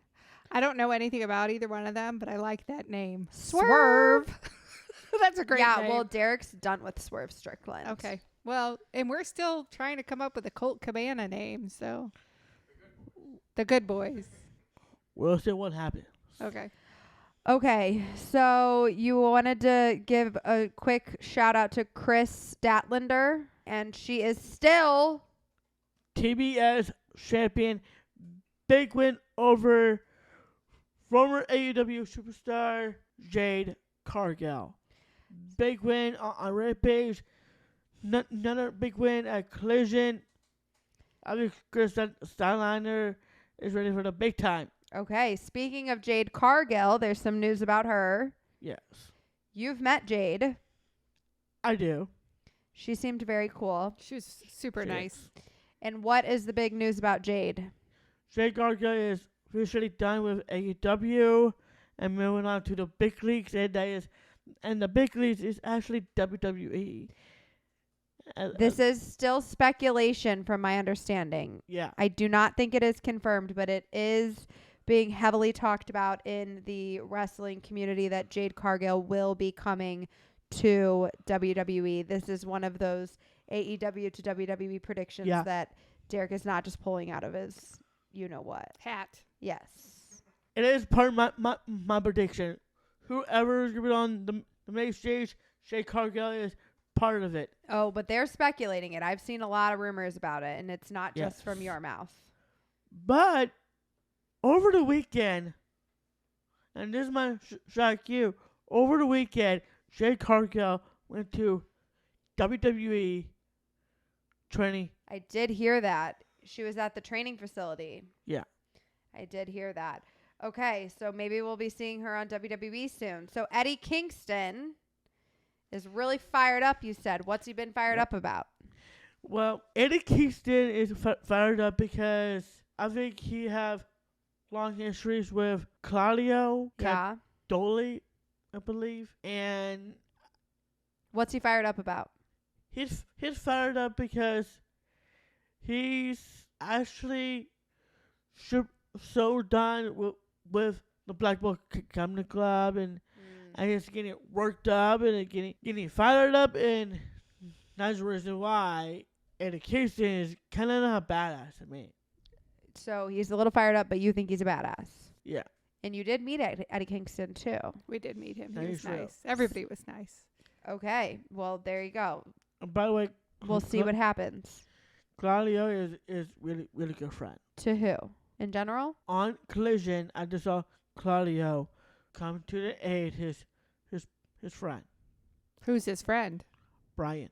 I don't know anything about either one of them, but I like that name. Swerve. That's a great name. Well, Derek's done with Swerve Strickland. Okay. Well, and we're still trying to come up with a Colt Cabana name, so. The Good Boys. We'll see what happens. Okay. Okay, so you wanted to give a quick shout out to Chris Statlander, and she is still TBS champion. Big win over former AEW superstar Jade Cargill. Big win on Rampage. Another big win at Collision. I think Chris Statlander is ready for the big time. Okay, speaking of Jade Cargill, there's some news about her. Yes. You've met Jade. I do. She seemed very cool. She was super nice. And what is the big news about Jade? Jade Cargill is officially done with AEW and moving on to the big leagues, and the big leagues is actually WWE. This is still speculation from my understanding. Yeah. I do not think it is confirmed, but it is being heavily talked about in the wrestling community that Jade Cargill will be coming to WWE. This is one of those AEW to WWE predictions that Derek is not just pulling out of his you-know-what. Hat. Yes. It is part of my prediction. Whoever is going to be on the main stage, Jade Cargill is part of it. Oh, but they're speculating it. I've seen a lot of rumors about it, and it's not just from your mouth. But over the weekend, and this might shock you, over the weekend, Jade Cargill went to WWE training. I did hear that. She was at the training facility. Yeah. I did hear that. Okay, so maybe we'll be seeing her on WWE soon. So Eddie Kingston is really fired up, you said. What's he been fired up about? Well, Eddie Kingston is fired up because I think he have long histories with Claudio Dolly, I believe. And what's he fired up about? He's fired up because he's actually so done with the Black Bolt Comedy Club, and he's getting worked up and getting fired up, and that's the reason why Eddie Kingston is kind of not a badass to me. So he's a little fired up, but you think he's a badass. Yeah. And you did meet Eddie Kingston, too. We did meet him. That He is was true. nice. Everybody was nice. Okay. Well, there you go. And by the way, We'll see what happens. Claudio is really good friend. To who? In general? On Collision, I just saw Claudio come to the aid his friend, Who's his friend? Brian.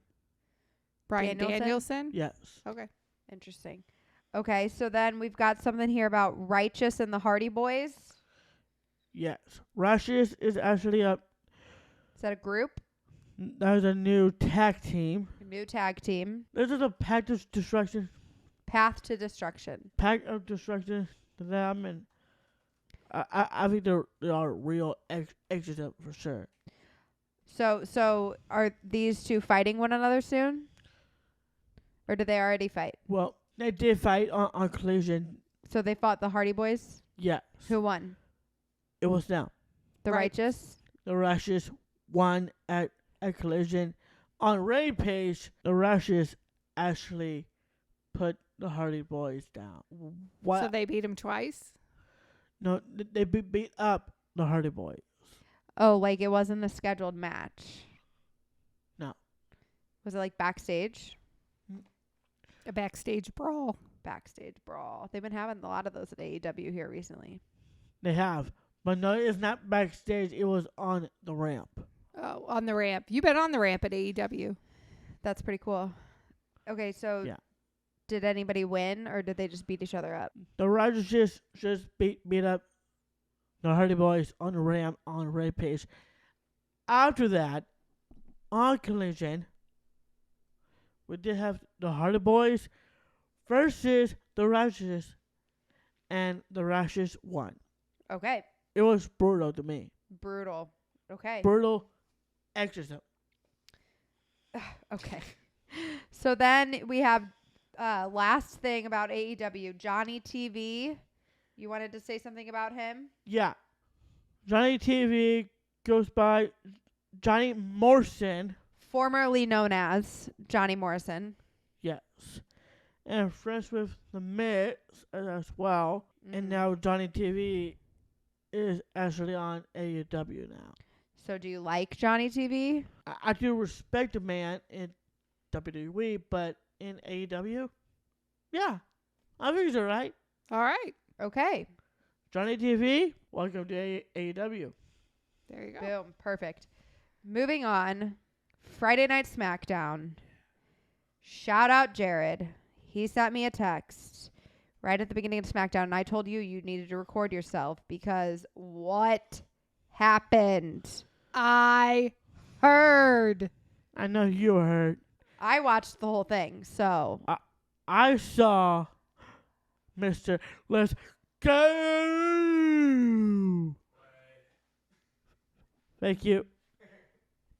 Brian Danielson? Danielson? Yes. Okay. Interesting. Okay, so then we've got something here about Righteous and the Hardy Boys. Yes. Rashes is actually Is that a group? that is a new tag team. A new tag team. This is a pact of destruction. Path to Destruction. Pact of destruction to them, and I think they are real exits for sure. So are these two fighting one another soon? Or did they already fight? Well, they did fight on Collision. So they fought the Hardy Boys? Yes. Who won? It was them. The Right. Righteous? The Rashes won at Collision. On Rampage, the Rashes actually put the Hardy Boys down. What? So they beat him twice? No, they beat up the Hardy Boys. Oh, like it wasn't a scheduled match. No. Was it like backstage? A backstage brawl. Backstage brawl. They've been having a lot of those at AEW here recently. They have. But no, it's not backstage. It was on the ramp. Oh, on the ramp. You've been on the ramp at AEW. That's pretty cool. Okay, so Yeah. did anybody win or did they just beat each other up? The Rogers just beat up the Hardy Boys on the ramp on Rampage. After that, on Collision, we did have the Hardy Boys versus the Rogers, and the Rogers won. Okay. It was brutal to me. Brutal. Okay. Brutal exorcism. Okay. So then we have last thing about AEW, Johnny TV. You wanted to say something about him? Yeah. Johnny TV goes by Johnny Morrison. Formerly known as Johnny Morrison. Yes. And friends with the Miz as well. And now Johnny TV is actually on AEW now. So do you like Johnny TV? I do respect the man in WWE, but in AEW, yeah, I think he's alright. All right. Okay. Johnny TV, welcome to AEW. There you go. Boom. Perfect. Moving on. Friday Night Smackdown. Shout out Jared. He sent me a text right at the beginning of SmackDown, and I told you needed to record yourself because what happened? I heard. I know you heard. I watched the whole thing, so. I saw Mr. Let's Go. Thank you.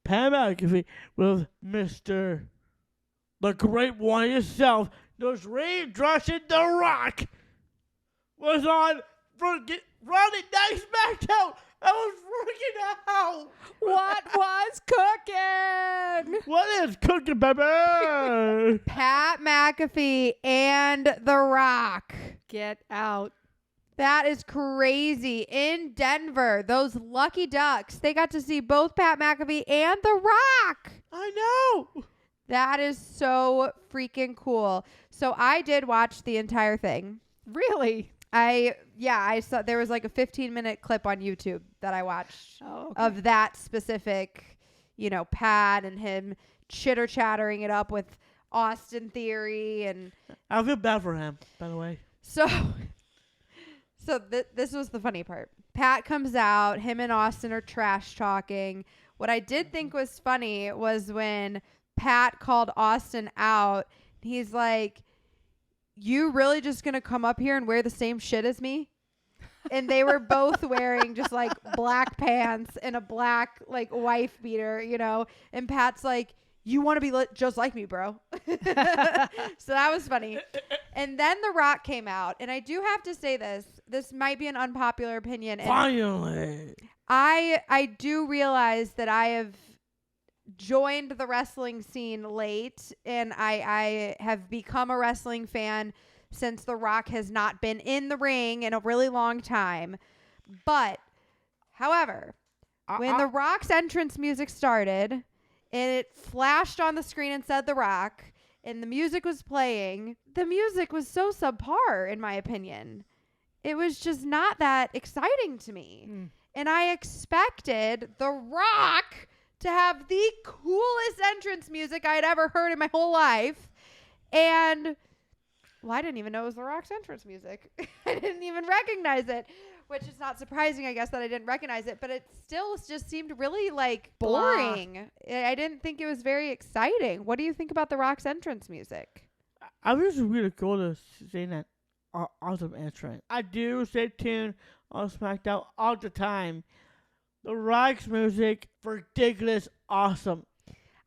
Pam McAfee with Mr. The Great One himself. Those raindrops in The Rock was on Friday Night Smackdown. I was freaking out. What was cooking? What is cooking, baby? Pat McAfee and The Rock. Get out. That is crazy. In Denver, those lucky ducks, they got to see both Pat McAfee and The Rock. I know. That is so freaking cool. So I did watch the entire thing. Really? I saw there was like a 15-minute clip on YouTube that I watched Oh, of that specific, Pat and him chitter-chattering it up with Austin Theory. And I feel bad for him, by the way. so this was the funny part. Pat comes out, him and Austin are trash talking. What I did think was funny was when Pat called Austin out. He's like, "You really just gonna come up here and wear the same shit as me?" And they were both wearing just like black pants and a black like wife beater, And Pat's like, "You want to be just like me, bro." So that was funny. And then The Rock came out, and I do have to say this might be an unpopular opinion. Finally. I do realize that I have joined the wrestling scene late, and I have become a wrestling fan since The Rock has not been in the ring in a really long time. But, however, when The Rock's entrance music started, and it flashed on the screen and said The Rock, and the music was playing, the music was so subpar, in my opinion. It was just not that exciting to me. And I expected The Rock to have the coolest entrance music I had ever heard in my whole life. And, I didn't even know it was The Rock's entrance music. I didn't even recognize it, which is not surprising, I guess, that I didn't recognize it. But it still just seemed really, boring. I didn't think it was very exciting. What do you think about The Rock's entrance music? I was really cool to see that awesome entrance. I do stay tuned on SmackDown all the time. The Rock's music, ridiculous, awesome.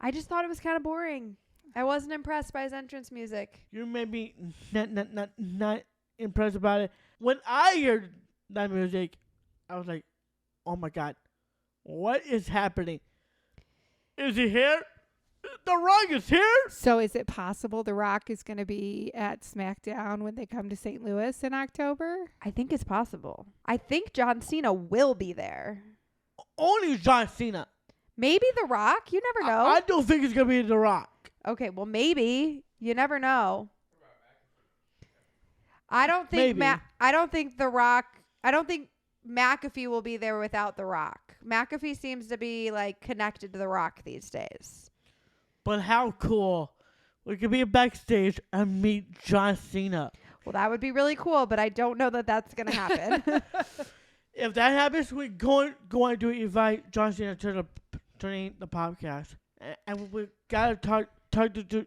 I just thought it was kind of boring. I wasn't impressed by his entrance music. You may be not impressed about it. When I heard that music, I was like, oh my God, what is happening? Is he here? The Rock is here. So is it possible The Rock is going to be at SmackDown when they come to St. Louis in October? I think it's possible. I think John Cena will be there. Only John Cena. Maybe The Rock. You never know. I don't think it's gonna be The Rock. Okay, well, maybe. You never know. I don't think Maybe. I don't think The Rock. I don't think McAfee will be there without The Rock. McAfee seems to be like connected to The Rock these days. But how cool! We could be backstage and meet John Cena. Well, that would be really cool, but I don't know that that's gonna happen. If that happens, we're going to invite John Cena to the podcast, and we gotta talk to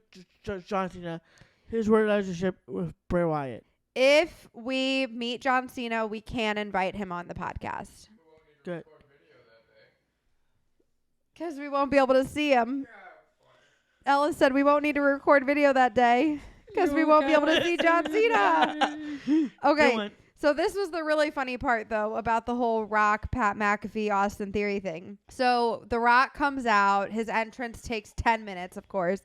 John Cena, his relationship with Bray Wyatt. If we meet John Cena, we can invite him on the podcast. Good. Because we won't be able to see him. Ellis said we won't need to record video that day because we won't be able to see John Cena. Okay, so this was the really funny part, though, about the whole Rock, Pat McAfee, Austin Theory thing. So The Rock comes out. His entrance takes 10 minutes, of course.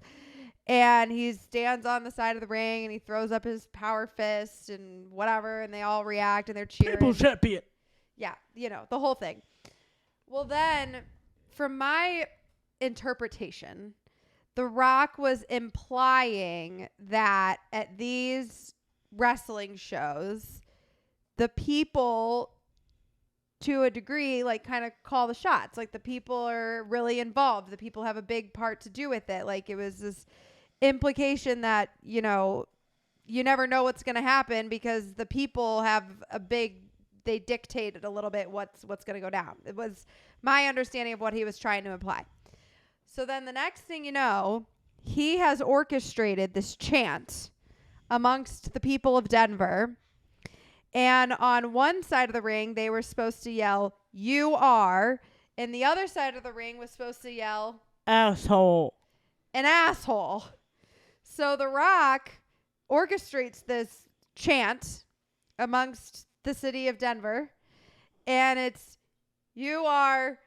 And he stands on the side of the ring and he throws up his power fist and whatever. And they all react and they're cheering. People champion. Yeah, the whole thing. Well, then, from my interpretation, The Rock was implying that at these wrestling shows, the people, to a degree, like, kind of call the shots. Like, the people are really involved. The people have a big part to do with it. Like, it was this implication that, you never know what's going to happen because the people have they dictated a little bit what's going to go down. It was my understanding of what he was trying to imply. So then the next thing you know, he has orchestrated this chant amongst the people of Denver. And on one side of the ring, they were supposed to yell, "You are." And the other side of the ring was supposed to yell, "Asshole." "An asshole." So The Rock orchestrates this chant amongst the city of Denver. And it's, "You are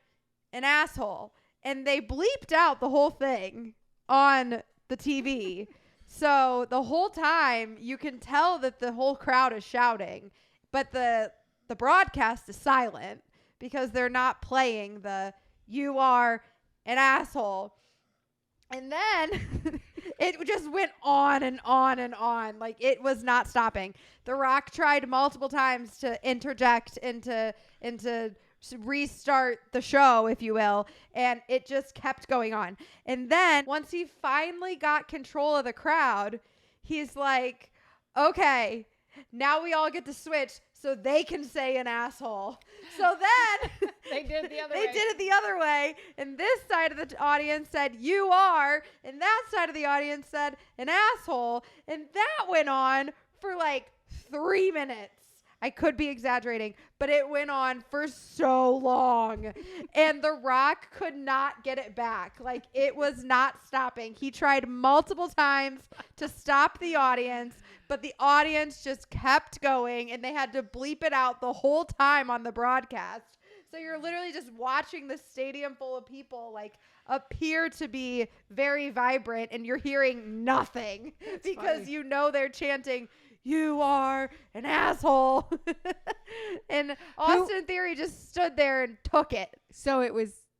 an asshole." And they bleeped out the whole thing on the TV. So the whole time you can tell that the whole crowd is shouting, but the broadcast is silent because they're not playing the "You are an asshole." And then it just went on and on and on. Like, it was not stopping. The Rock tried multiple times to interject and to restart the show, if you will, and it just kept going on. And then once he finally got control of the crowd, he's like, "Okay, now we all get to switch so they can say an asshole." So then They did the other they did it the other way, and this side of the audience said "you are," and that side of the audience said "an asshole," and that went on for like 3 minutes. I could be exaggerating, but it went on for so long. And The Rock could not get it back. Like, it was not stopping. He tried multiple times to stop the audience, but the audience just kept going, and they had to bleep it out the whole time on the broadcast. So you're literally just watching the stadium full of people, like, appear to be very vibrant, and you're hearing nothing. That's because funny. they're chanting, "You are an asshole." And Austin Theory just stood there and took it. So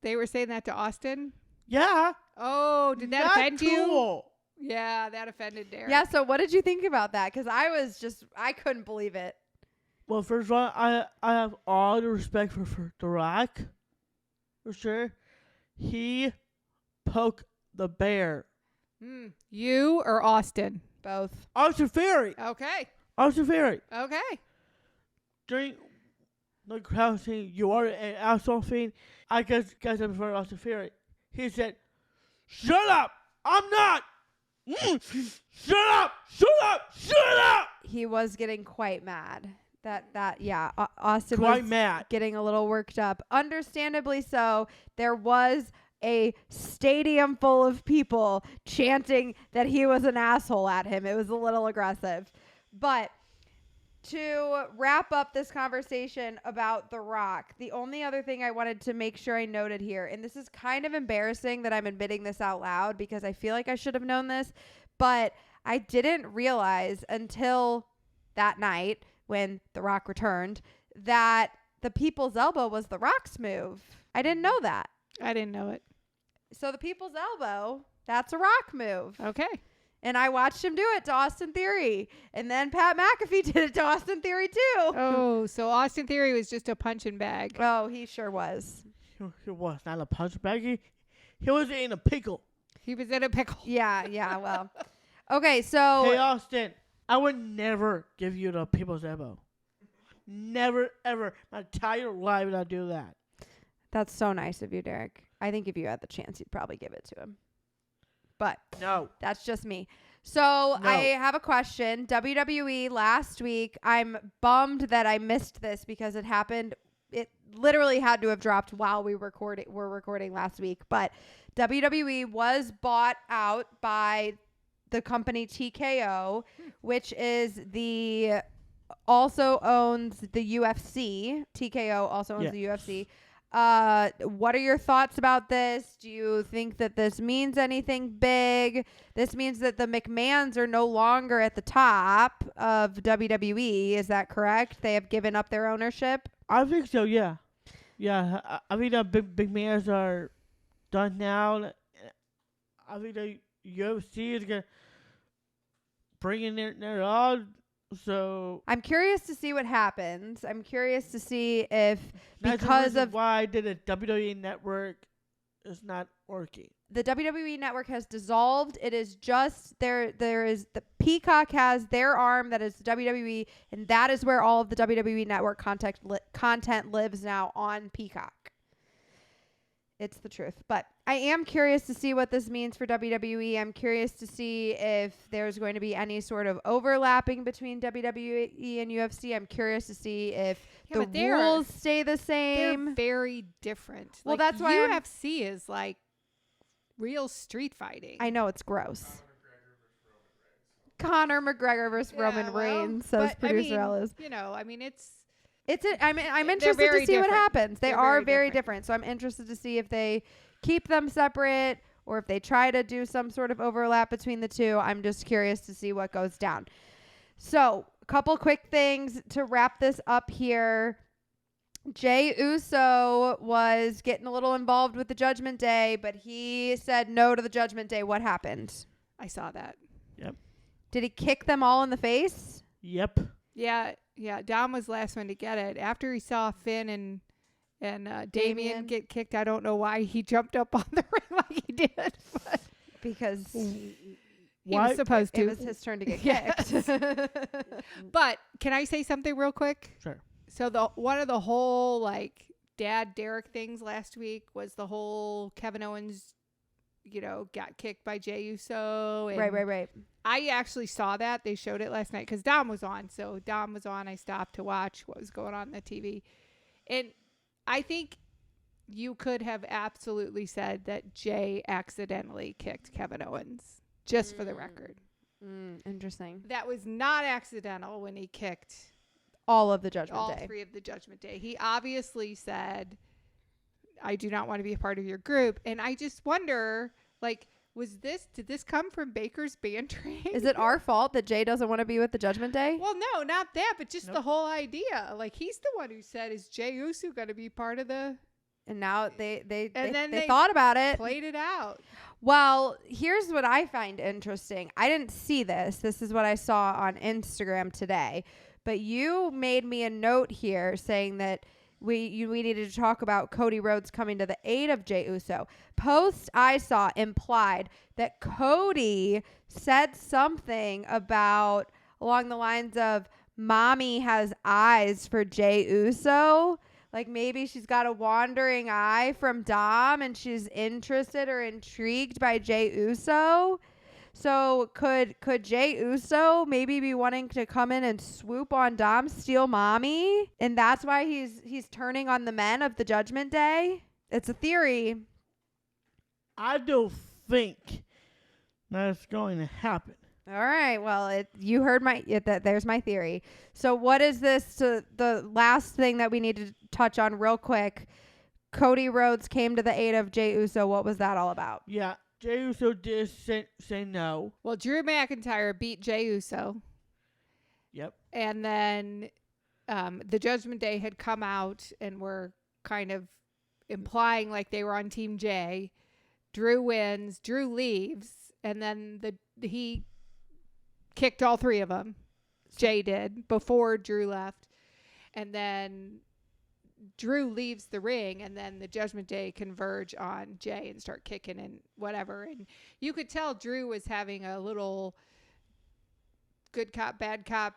they were saying that to Austin? Yeah. Oh, did that Not offend you? cool. Yeah, that offended Derek. Yeah, so what did you think about that? Because I couldn't believe it. Well, first of all, I have all the respect for The Rock, for sure. He poked the bear. You or Austin? Both. Austin Theory. Okay. Austin Theory. Okay. During the crowd saying "You are an asshole" thing, I guess guys in front of Austin Theory. He said, "Shut up! I'm not. Shut up! Shut up! Shut up!" He was getting quite mad. Austin Quite was mad. getting a little worked up. Understandably so. There was a stadium full of people chanting that he was an asshole at him. It was a little aggressive. But to wrap up this conversation about The Rock, the only other thing I wanted to make sure I noted here, and this is kind of embarrassing that I'm admitting this out loud because I feel like I should have known this, but I didn't realize until that night when The Rock returned that the People's Elbow was The Rock's move. I didn't know that. I didn't know it. So the People's Elbow, that's a Rock move. Okay. And I watched him do it to Austin Theory. And then Pat McAfee did it to Austin Theory too. Oh, so Austin Theory was just a punching bag. Oh, he sure was. He was not a punch bag. He was in a pickle. He was in a pickle. Yeah, well. Okay, so Hey, Austin, I would never give you the people's elbow. Never, ever. My entire life would I do that. that's so nice of you, Derek. I think if you had the chance, you'd probably give it to him. But No. that's just me. So No. I have a question. WWE last week, I'm bummed that I missed this because it happened. It literally had to have dropped while were recording last week. But WWE was bought out by the company TKO, which is also owns the UFC. TKO also owns Yeah. the UFC. What are your thoughts about this? Do you think that this means anything big? This means that the McMahons are no longer at the top of WWE. Is that correct? They have given up their ownership. I think so, yeah. Yeah, I think the big mans are done now. I think the UFC is going to bring in their all. So I'm curious to see what happens. I'm curious to see if that's the because reason of why the WWE network is not working. the WWE network has dissolved. It is just there is the Peacock has their arm that is WWE, and that is where all of the WWE network content lives now on Peacock. It's the truth. But I am curious to see what this means for WWE. I'm curious to see if there's going to be any sort of overlapping between WWE and UFC. I'm curious to see if Yeah, the but they're- rules stay the They're same. very different. Well, Like, that's why I'm- UFC is like real street fighting. I know it's gross. Conor McGregor versus Yeah, Roman well, Reigns, says but, producer Ellis. I'm They're interested very to see what different. happens. They They're are very very different. different. So I'm interested to see if they keep them separate or if they try to do some sort of overlap between the two. I'm just curious to see what goes down. So a couple quick things to wrap this up here. Jey Uso was getting a little involved with the Judgment Day, but he said no to the Judgment Day. What happened? I saw that. Did he kick them all in the face? Yep. Yeah. Dom was the last one to get it. After he saw Finn and Damian. Damian get kicked, I don't know why he jumped up on the ring like he did. But Because he Why- was supposed to. it was his turn to get Yes. kicked. But can I say something real quick? Sure. So one of the whole like Dad Derek things last week was the whole Kevin Owens, got kicked by Jey Uso. And Right. I actually saw that. They showed it last night because Dom was on. So Dom was on. I stopped to watch what was going on the TV. And I think you could have absolutely said that Jey accidentally kicked Kevin Owens, just for the record. Interesting. That was not accidental when he kicked All of the Judgment all Day. three of the Judgment Day. He obviously said, I do not want to be a part of your group. And I just wonder, like, did this come from Baker's Bantering? Is it our fault that Jay doesn't want to be with the Judgment Day? Well, no, not that, but just Nope. the whole idea. Like, he's the one who said, is Jey Uso going to be part of the... And now they then they thought about it. Played it out. Well, here's what I find interesting. I didn't see this. This is what I saw on Instagram today. But you made me a note here saying that we needed to talk about Cody Rhodes coming to the aid of Jey Uso. Post I saw implied that Cody said something about along the lines of mommy has eyes for Jey Uso. Like maybe she's got a wandering eye from Dom and she's interested or intrigued by Jey Uso. So could Jey Uso maybe be wanting to come in and swoop on Dom, steal mommy? And that's why he's turning on the men of the Judgment Day? It's a theory. I don't think that's going to happen. All right. Well, you heard there's my theory. So what is this? The last thing that we need to touch on real quick. Cody Rhodes came to the aid of Jey Uso. What was that all about? Yeah, Jey Uso did say no. Well, Drew McIntyre beat Jey Uso. Yep. And then the Judgment Day had come out and were kind of implying like they were on Team Jey. Drew wins. Drew leaves. And then he kicked all three of them. Jey did before Drew left. And then Drew leaves the ring, and then the Judgment Day converge on Jey and start kicking and whatever. And you could tell Drew was having a little good cop, bad cop,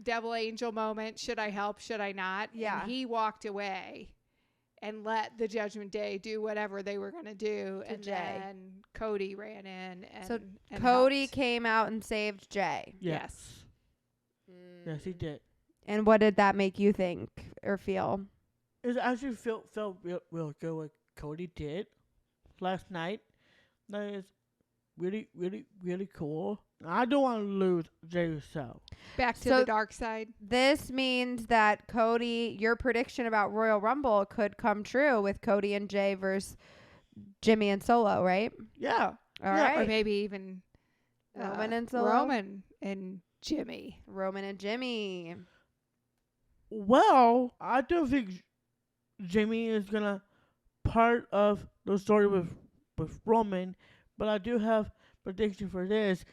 devil angel moment. Should I help? Should I not? Yeah. And he walked away and let the Judgment Day do whatever they were going to do. To And Jey. then Cody ran in. And, So and Cody helped. came out and saved Jey. Yes. Yes, he did. And what did that make you think or feel? It actually felt real good what Cody did last night. That is really, really, really cool. I don't want to lose Jey Uso. Back to So the dark side. This means that Cody, your prediction about Royal Rumble could come true with Cody and Jey versus Jimmy and Solo, right? Yeah. All Yeah, right. Or maybe even Roman and Solo? Roman and Jimmy. Roman and Jimmy. Well, I don't think Jimmy is gonna part of the story with Roman, but I do have prediction for this.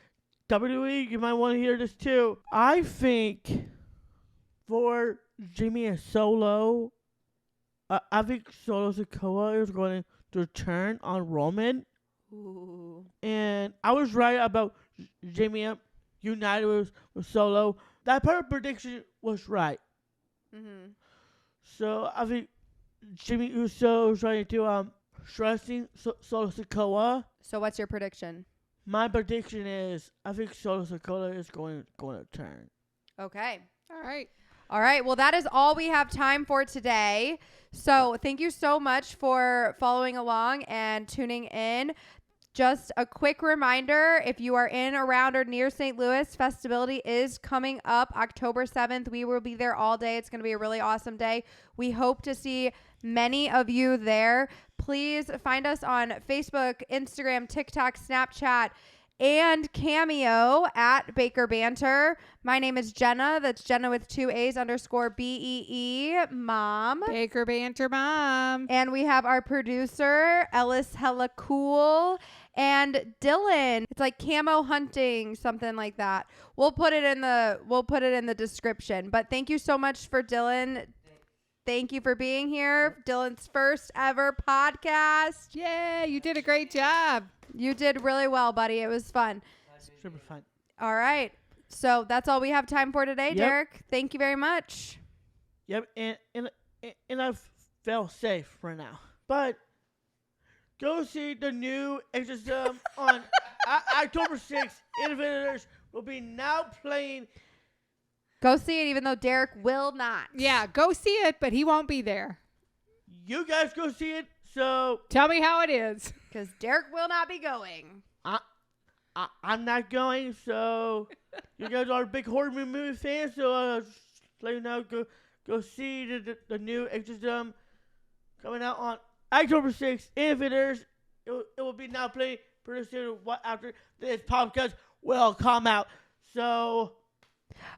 WWE, you might want to hear this too. I think for Jimmy and Solo, I think Solo Sikoa is going to turn on Roman. Ooh. And I was right about Jimmy united with Solo. That part of prediction was right. Mm-hmm. So I think Jimmy Uso is trying to stressing Solo Sikoa. So what's your prediction? My prediction is I think Solo Sikoa is going to turn. Okay. All right. All right. Well, that is all we have time for today. So thank you so much for following along and tuning in. Just a quick reminder, if you are in, around, or near St. Louis, FestAbility is coming up October 7th. We will be there all day. It's going to be a really awesome day. We hope to see many of you there. Please find us on Facebook, Instagram, TikTok, Snapchat, and Cameo at Baker Banter. My name is Jenna. That's Jenna with 2 A's _BEE, Mom. Baker Banter Mom. And we have our producer, Ellis Hella Cool, and Dillon. It's like camo hunting, something like that. We'll put it in the description. But thank you so much for Dillon. Thank you for being here. Dillon's first ever podcast. Yeah, you did a great job. You did really well, buddy. It was fun. Super fun. All right. So that's all we have time for today, Yep. Derek. Thank you very much. Yep, and I felt safe for now. But go see the new Exorcism on October 6th. Innovators will be now playing. Go see it, even though Derek will not. Yeah, go see it, but he won't be there. You guys go see it. So Tell me how it is. Because Derek will not be going. I'm not going. So you guys are big horror movie fans. So just let you know, go see the new Exorcism coming out on October 6th. Innovators, it will be now playing pretty soon. After this podcast will come out. So.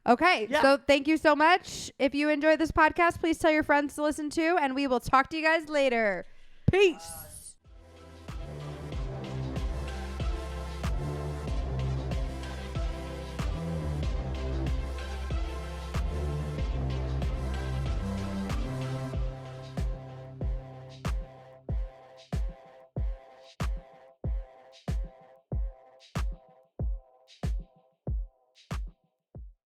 Okay, Yeah. so thank you so much. If you enjoyed this podcast, please tell your friends to listen to, and we will talk to you guys later. Peace.